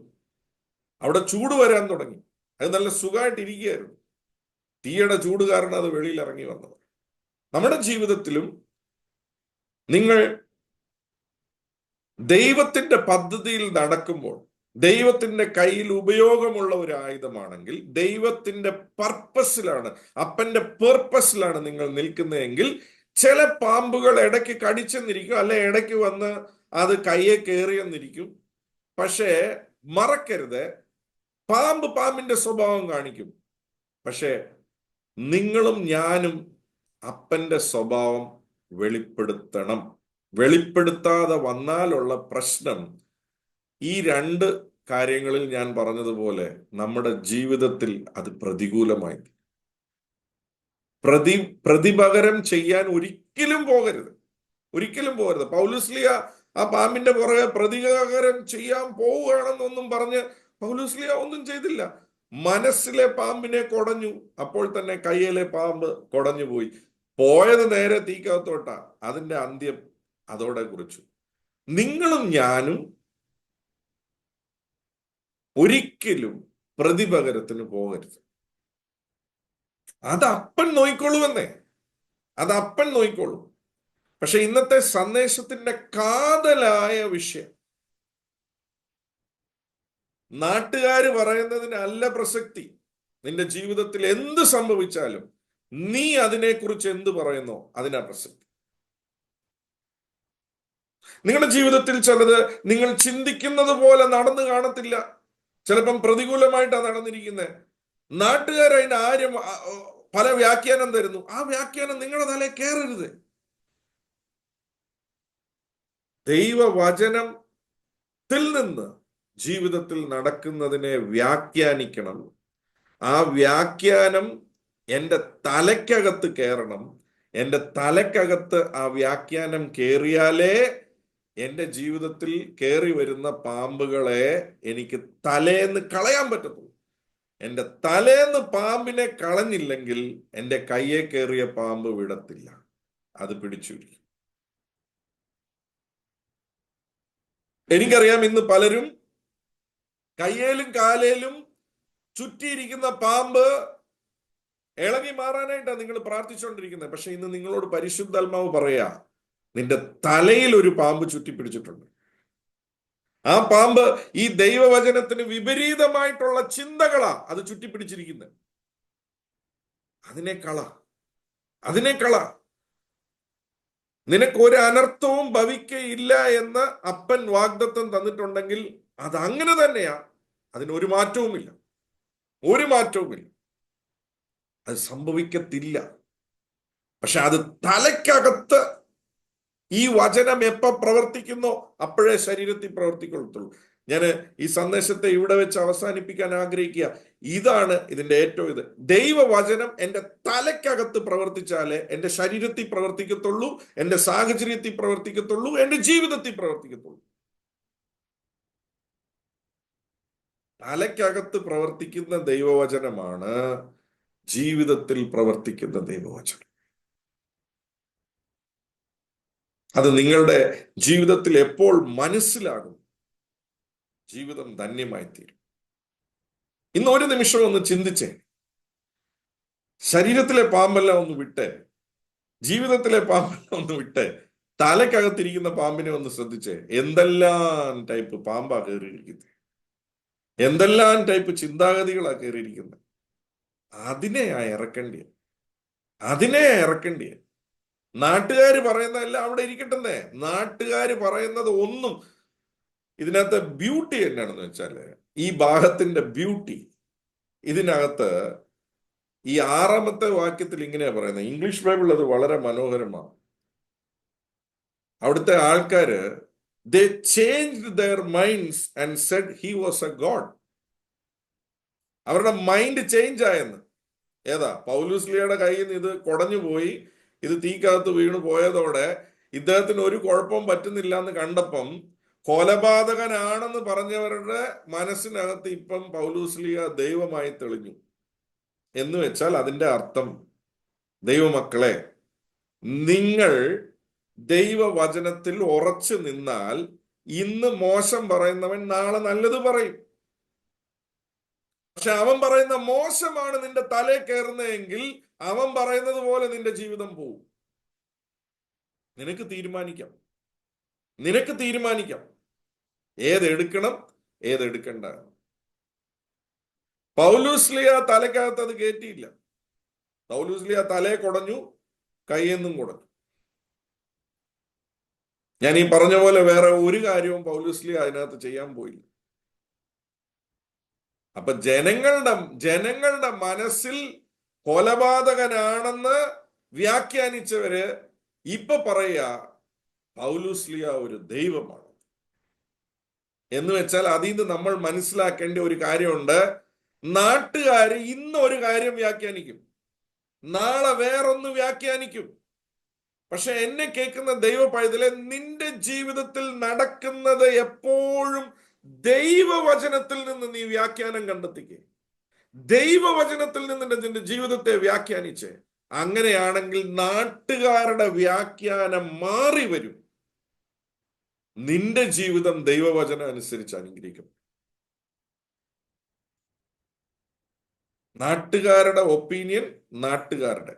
അവിടെ ചൂട് വരാൻ തുടങ്ങി. അത് നല്ല സുഖമായിട്ട് ഇരിക്കുകയായിരുന്നു. തീയുടെ ചൂട് കാരണം അത് വെളിയിൽ ഇറങ്ങി വന്നത്. നമ്മുടെ ജീവിതത്തിലും നിങ്ങൾ ദൈവത്തിന്റെ പദ്ധതിയിൽ നടക്കുമ്പോൾ, ദൈവത്തിന്റെ കയ്യിൽ ഉപയോഗമുള്ള ഒരു ആയുധമാണെങ്കിൽ, ദൈവത്തിന്റെ പർപ്പസിലാണ്, അപ്പന്റെ പേർപ്പസിലാണ് നിങ്ങൾ നിൽക്കുന്നതെങ്കിൽ, ചില പാമ്പുകൾ ഇടയ്ക്ക് കടിച്ചെന്നിരിക്കും, അല്ലെ ഇടയ്ക്ക് വന്ന് അത് കയ്യെ കയറിയെന്നിരിക്കും. പക്ഷേ മറക്കരുത്, പാമ്പിന്റെ സ്വഭാവം കാണിക്കും. പക്ഷെ നിങ്ങളും ഞാനും അപ്പന്റെ സ്വഭാവം വെളിപ്പെടുത്തണം. വെളിപ്പെടുത്താതെ വന്നാലുള്ള പ്രശ്നം ഈ രണ്ട് കാര്യങ്ങളിൽ ഞാൻ പറഞ്ഞതുപോലെ നമ്മുടെ ജീവിതത്തിൽ അത് പ്രതികൂലമായി. പ്രതിപകരം ചെയ്യാൻ ഒരിക്കലും പോകരുത്, ഒരിക്കലും പോകരുത്. പൗലോസ്ലീഹ ആ പാമ്പിന്റെ പുറകെ പ്രതികാരം ചെയ്യാൻ പോവുകയാണെന്നൊന്നും പറഞ്ഞ് പൗലോസ്ലീഹ ഒന്നും ചെയ്തില്ല. മനസ്സിലെ പാമ്പിനെ കൊടഞ്ഞു, അപ്പോൾ തന്നെ കയ്യിലെ പാമ്പ് കൊടഞ്ഞു പോയി. പോയത് നേരെ തീക്കകത്തോട്ടാ. അതിന്റെ അന്ത്യം അതോടെ കുറിച്ചു. നിങ്ങളും ഞാനും ഒരിക്കലും പ്രതിപകരത്തിന് പോകരുത്. അത് അപ്പൻ നോയിക്കൊള്ളുവെന്നേ, അത് അപ്പൻ നോയിക്കൊള്ളൂ. പക്ഷെ ഇന്നത്തെ സന്ദേശത്തിന്റെ കാതലായ വിഷയം, നാട്ടുകാര് പറയുന്നതിനല്ല പ്രസക്തി. നിന്റെ ജീവിതത്തിൽ എന്ത് സംഭവിച്ചാലും നീ അതിനെക്കുറിച്ച് എന്ത് പറയുന്നോ അതിനാ പ്രസക്തി. നിങ്ങളുടെ ജീവിതത്തിൽ ചിലത് നിങ്ങൾ ചിന്തിക്കുന്നത് പോലെ നടന്നു കാണത്തില്ല. ചിലപ്പം പ്രതികൂലമായിട്ടാണ് നടന്നിരിക്കുന്നത്. നാട്ടുകാർ അതിന് പല വ്യാഖ്യാനം തരുന്നു. ആ വ്യാഖ്യാനം നിങ്ങളുടെ തലയിൽ കയറരുത്. ദൈവവചനത്തിൽ നിന്ന് ജീവിതത്തിൽ നടക്കുന്നതിനെ വ്യാഖ്യാനിക്കണം. ആ വ്യാഖ്യാനം എൻ്റെ തലയ്ക്കകത്ത് കയറണം. എൻ്റെ തലയ്ക്കകത്ത് ആ വ്യാഖ്യാനം കയറിയാലേ എൻ്റെ ജീവിതത്തിൽ കയറി വരുന്ന പാമ്പുകളെ എനിക്ക് തലേന്ന് കളയാൻ പറ്റത്തുള്ളൂ. എൻ്റെ തലേന്ന് പാമ്പിനെ കളഞ്ഞില്ലെങ്കിൽ എൻ്റെ കയ്യെ കയറിയ പാമ്പ് വിടത്തില്ല, അത് പിടിച്ചിരിക്കും. എനിക്കറിയാം, ഇന്ന് പലരും കയ്യേലും കാലേലും ചുറ്റിയിരിക്കുന്ന പാമ്പ് ഇളകി മാറാനായിട്ടാണ് നിങ്ങൾ പ്രാർത്ഥിച്ചുകൊണ്ടിരിക്കുന്നത്. പക്ഷെ ഇന്ന് നിങ്ങളോട് പരിശുദ്ധാത്മാവ് പറയാ, നിന്റെ തലയിൽ ഒരു പാമ്പ് ചുറ്റിപ്പിടിച്ചിട്ടുണ്ട്. ആ പാമ്പ് ഈ ദൈവവചനത്തിന് വിപരീതമായിട്ടുള്ള ചിന്തകളാ അത് ചുറ്റിപ്പിടിച്ചിരിക്കുന്നത്. അതിനെ കള. നിനക്ക് ഒരു അനർത്ഥവും ഭവിക്കയില്ല എന്ന് അപ്പൻ വാഗ്ദത്തം തന്നിട്ടുണ്ടെങ്കിൽ അത് അങ്ങനെ തന്നെയാ. അതിനൊരു മാറ്റവുമില്ല, ഒരു മാറ്റവുമില്ല. അത് സംഭവിക്കത്തില്ല. പക്ഷെ അത് തലയ്ക്കകത്ത് ഈ വചനം എപ്പോ പ്രവർത്തിക്കുന്നോ അപ്പോഴേ ശരീരത്തിൽ പ്രവർത്തിക്കൊള്ളത്തുള്ളൂ. ഞാൻ ഈ സന്ദേശത്തെ ഇവിടെ വെച്ച് അവസാനിപ്പിക്കാൻ ആഗ്രഹിക്കുക. ഇതാണ് ഇതിന്റെ ഏറ്റവും ദൈവവചനം എൻ്റെ തലയ്ക്കകത്ത് പ്രവർത്തിച്ചാലേ എൻ്റെ ശരീരത്തിൽ പ്രവർത്തിക്കത്തുള്ളൂ, എൻ്റെ സാഹചര്യത്തിൽ പ്രവർത്തിക്കത്തുള്ളൂ, എൻ്റെ ജീവിതത്തിൽ പ്രവർത്തിക്കത്തുള്ളൂ. തലയ്ക്കകത്ത് പ്രവർത്തിക്കുന്ന ദൈവവചനമാണ് ജീവിതത്തിൽ പ്രവർത്തിക്കുന്ന ദൈവവചനം. അത് നിങ്ങളുടെ ജീവിതത്തിൽ എപ്പോൾ മനസ്സിലാകും, ജീവിതം ധന്യമായി തീരും. ഇന്ന് ഒരു നിമിഷം ഒന്ന് ചിന്തിച്ചേ. ശരീരത്തിലെ പാമ്പെല്ലാം ഒന്ന് വിട്ടേ, ജീവിതത്തിലെ പാമ്പെല്ലാം ഒന്ന് വിട്ടേ, തലക്കകത്തിരിക്കുന്ന പാമ്പിനെ ഒന്ന് ശ്രദ്ധിച്ചേ. എന്തെല്ലാം ടൈപ്പ് പാമ്പാ കയറിയിരിക്കുന്നത്, എന്തെല്ലാം ടൈപ്പ് ചിന്താഗതികളാ കയറിയിരിക്കുന്നത്. അതിനെയാ ഇറക്കേണ്ടിയ. നാട്ടുകാർ പറയുന്നതെല്ലാം അവിടെ ഇരിക്കട്ടെ. നാട്ടുകാർ പറയുന്നത് ഒന്നും ഇതിനകത്ത് ബ്യൂട്ടി എന്നാണെന്ന് വെച്ചാല്, ഈ ഭാഗത്തിന്റെ ബ്യൂട്ടി ഇതിനകത്ത് ഈ 6-ാമത്തെ വാക്യത്തിൽ ഇങ്ങനെയാ പറയുന്നത്. ഇംഗ്ലീഷ് ബൈബിൾ അത് വളരെ മനോഹരമാണ്. അവിടുത്തെ ആൾക്കാര് they changed their minds and said he was a god. അവരുടെ മൈൻഡ് ചേഞ്ച് ആയെന്ന്. ഏതാ? പൗലൂസ്ലിയുടെ കയ്യിൽ നിന്ന് ഇത് കുടഞ്ഞു പോയി, ഇത് തീക്കകത്ത് വീണു പോയതോടെ ഇദ്ദേഹത്തിന് ഒരു കുഴപ്പവും പറ്റുന്നില്ല എന്ന് കണ്ടപ്പം കൊലപാതകനാണെന്ന് പറഞ്ഞവരുടെ മനസ്സിനകത്ത് ഇപ്പം പൗലൂസ്ലിയ ദൈവമായി തെളിഞ്ഞു. എന്ന് വെച്ചാൽ അതിന്റെ അർത്ഥം, ദൈവമക്കളെ, നിങ്ങൾ ദൈവവചനത്തിൽ ഉറച്ചു നിന്നാൽ ഇന്ന് മോശം പറയുന്നവൻ നാളെ നല്ലത് പറയും. പക്ഷെ അവൻ പറയുന്ന മോശമാണ് നിന്റെ തലേ കയറുന്നതെങ്കിൽ അവൻ പറയുന്നത് പോലെ നിന്റെ ജീവിതം പോവും. നിനക്ക് തീരുമാനിക്കാം. നിനക്ക് തീരുമാനിക്കാം ഏതെടുക്കണം ഏതെടുക്കണ്ട. പൗലൂസ്ലിയ തലക്കകത്ത് അത് കയറ്റിയില്ല. പൗലൂസ്ലിയ തലയെ കുടഞ്ഞു, കൈയെന്നും കുടഞ്ഞു. ഞാൻ ഈ പറഞ്ഞ പോലെ വേറെ ഒരു കാര്യവും പൗലൂസ്ലിയ അതിനകത്ത് ചെയ്യാൻ പോയില്ല. അപ്പൊ ജനങ്ങളുടെ മനസ്സിൽ കൊലപാതകനാണെന്ന് വ്യാഖ്യാനിച്ചവര് ഇപ്പൊ പറയുക പൗലൂസ്ലിയ ഒരു ദൈവമാണ് എന്ന് വെച്ചാൽ അതിൽ നിന്ന് നമ്മൾ മനസ്സിലാക്കേണ്ട ഒരു കാര്യമുണ്ട്. നാട്ടുകാര് ഇന്ന് ഒരു കാര്യം വ്യാഖ്യാനിക്കും, നാളെ വേറൊന്ന് വ്യാഖ്യാനിക്കും. പക്ഷെ എന്നെ കേൾക്കുന്ന ദൈവ പൈതലെ, നിന്റെ ജീവിതത്തിൽ നടക്കുന്നത് എപ്പോഴും ദൈവവചനത്തിൽ നിന്ന് നീ വ്യാഖ്യാനം കണ്ടെത്തിക്കേ. ദൈവവചനത്തിൽ നിന്ന് നിന്റെ ജീവിതത്തെ വ്യാഖ്യാനിച്ച്, അങ്ങനെയാണെങ്കിൽ നാട്ടുകാരുടെ വ്യാഖ്യാനം മാറി വരും. നിന്റെ ജീവിതം ദൈവവചനം അനുസരിച്ച് അനുഗ്രഹിക്കും. നാട്ടുകാരുടെ ഒപ്പീനിയൻ നാട്ടുകാരുടെ,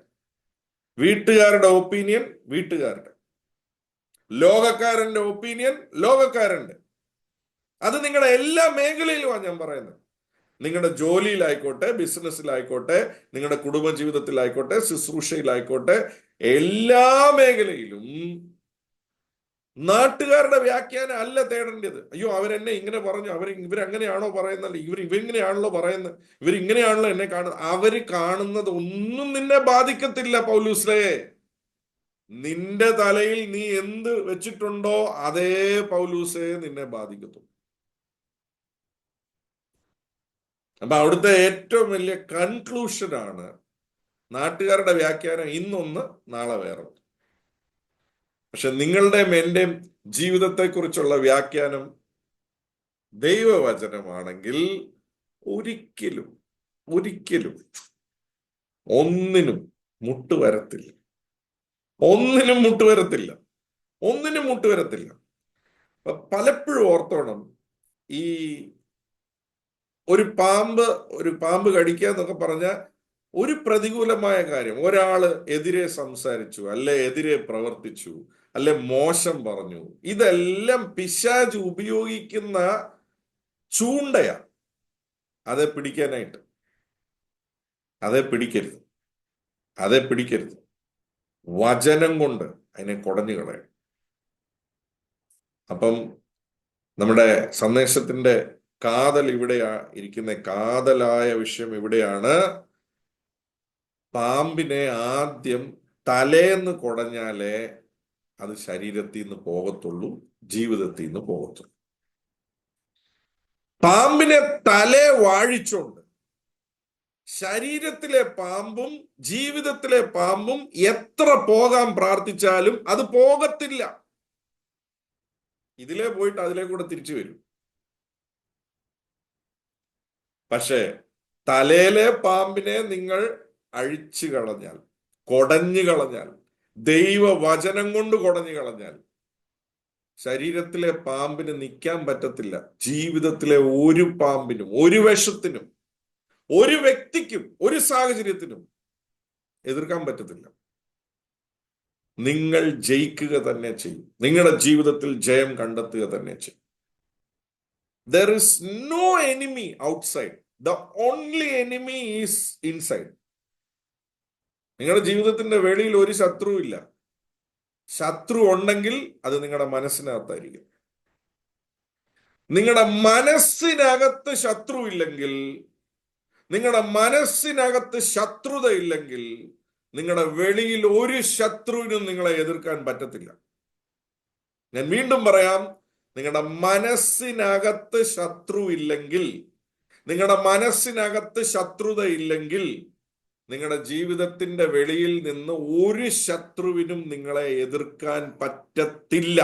വീട്ടുകാരുടെ ഒപ്പീനിയൻ വീട്ടുകാരുടെ, ലോകക്കാരന്റെ ഒപ്പീനിയൻ ലോകക്കാരന്റെ. അത് നിങ്ങളുടെ എല്ലാ മേഖലയിലുമാണ് ഞാൻ പറയുന്നത്. നിങ്ങളുടെ ജോലിയിലായിക്കോട്ടെ, ബിസിനസ്സിലായിക്കോട്ടെ, നിങ്ങളുടെ കുടുംബജീവിതത്തിലായിക്കോട്ടെ, ശുശ്രൂഷയിലായിക്കോട്ടെ, എല്ലാ മേഖലയിലും നാട്ടുകാരുടെ വ്യാഖ്യാനം അല്ല തേടേണ്ടത്. അയ്യോ, അവരെന്നെ ഇങ്ങനെ പറഞ്ഞു, ഇവരങ്ങനെയാണോ പറയുന്നത്, ഇവരിങ്ങനെയാണല്ലോ പറയുന്നത്, ഇവരിങ്ങനെയാണല്ലോ എന്നെ കാണുന്നത്. അവര് കാണുന്നത് ഒന്നും നിന്നെ ബാധിക്കത്തില്ല പൗലൂസേ. നിന്റെ തലയിൽ നീ എന്ത് വെച്ചിട്ടുണ്ടോ അതേ പൗലൂസേ നിന്നെ ബാധിക്കത്തുള്ളൂ. അപ്പൊ അവിടുത്തെ ഏറ്റവും വലിയ കൺക്ലൂഷനാണ് നാട്ടുകാരുടെ വ്യാഖ്യാനം ഇന്നൊന്ന് നാളെ വേറെ. പക്ഷെ നിങ്ങളുടെയും എന്റെയും ജീവിതത്തെക്കുറിച്ചുള്ള വ്യാഖ്യാനം ദൈവവചനമാണെങ്കിൽ ഒരിക്കലും ഒരിക്കലും ഒന്നിനും മുട്ടുവരത്തില്ല. ഒന്നിനും മുട്ടുവരത്തില്ല. ഒന്നിനും മുട്ടുവരത്തില്ല. പലപ്പോഴും ഓർത്തോണം, ഈ ഒരു പാമ്പ് കടിക്കുക എന്നൊക്കെ പറഞ്ഞ ഒരു പ്രതികൂലമായ കാര്യം, ഒരാള് എതിരെ സംസാരിച്ചു, അല്ലെ എതിരെ പ്രവർത്തിച്ചു, അല്ലെ മോശം പറഞ്ഞു, ഇതെല്ലാം പിശാച് ഉപയോഗിക്കുന്ന ചൂണ്ടയാ. അതെ പിടിക്കാനായിട്ട്. അതെ പിടിക്കരുത്. അതെ പിടിക്കരുത്. വചനം കൊണ്ട് അതിനെ കുടഞ്ഞു കളയണം. അപ്പം നമ്മുടെ സന്ദേശത്തിന്റെ കാതൽ ഇവിടെയാ ഇരിക്കുന്ന. കാതലായ വിഷയം ഇവിടെയാണ്. പാമ്പിനെ ആദ്യം തലേന്ന് കുടഞ്ഞാലേ അത് ശരീരത്തിൽ നിന്ന് പോകത്തുള്ളൂ, ജീവിതത്തിൽ നിന്ന് പോകത്തുള്ളൂ. പാമ്പിനെ തലേ വാഴിച്ചുകൊണ്ട് ശരീരത്തിലെ പാമ്പും ജീവിതത്തിലെ പാമ്പും എത്ര പോകാൻ പ്രാർത്ഥിച്ചാലും അത് പോകത്തില്ല. ഇതിലേ പോയിട്ട് അതിലേ കൂടെ തിരിച്ചു വരും. പക്ഷേ തലയിലെ പാമ്പിനെ നിങ്ങൾ അഴിച്ചു കളഞ്ഞാൽ, കൊടഞ്ഞു കളഞ്ഞാൽ, ദൈവവചനം കൊണ്ട് കൊടഞ്ഞു കളഞ്ഞാൽ ശരീരത്തിലെ പാമ്പിന് നിൽക്കാൻ പറ്റത്തില്ല. ജീവിതത്തിലെ ഒരു പാമ്പിനും, ഒരു വിഷത്തിനും, ഒരു വ്യക്തിക്കും, ഒരു സാഹചര്യത്തിനും എതിർക്കാൻ പറ്റത്തില്ല. നിങ്ങൾ ജയിക്കുക തന്നെ ചെയ്യും. നിങ്ങളുടെ ജീവിതത്തിൽ ജയം കണ്ടെത്തുക തന്നെ ചെയ്യും. There is no enemy outside. The only enemy is inside. നിങ്ങളുടെ ജീവിതത്തിന്റെ വെളിയിൽ ഒരു ശത്രുവില്ല. ശത്രു ഉണ്ടെങ്കിൽ അത് നിങ്ങളുടെ മനസ്സിനകത്തായിരിക്കും. നിങ്ങളുടെ മനസ്സിനകത്ത് ശത്രു ഇല്ലെങ്കിൽ നിങ്ങളുടെ മനസ്സിനകത്ത് ശത്രുത ഇല്ലെങ്കിൽ നിങ്ങളുടെ വെളിയിൽ ഒരു ശത്രുവിനും നിങ്ങളെ എതിർക്കാൻ പറ്റത്തില്ല. ഞാൻ വീണ്ടും പറയാം, നിങ്ങളുടെ മനസ്സിനകത്ത് ശത്രു ഇല്ലെങ്കിൽ, നിങ്ങളുടെ മനസ്സിനകത്ത് ശത്രുത ഇല്ലെങ്കിൽ, നിങ്ങളുടെ ജീവിതത്തിന്റെ വെളിയിൽ നിന്ന് ഒരു ശത്രുവിനും നിങ്ങളെ എതിർക്കാൻ പറ്റത്തില്ല.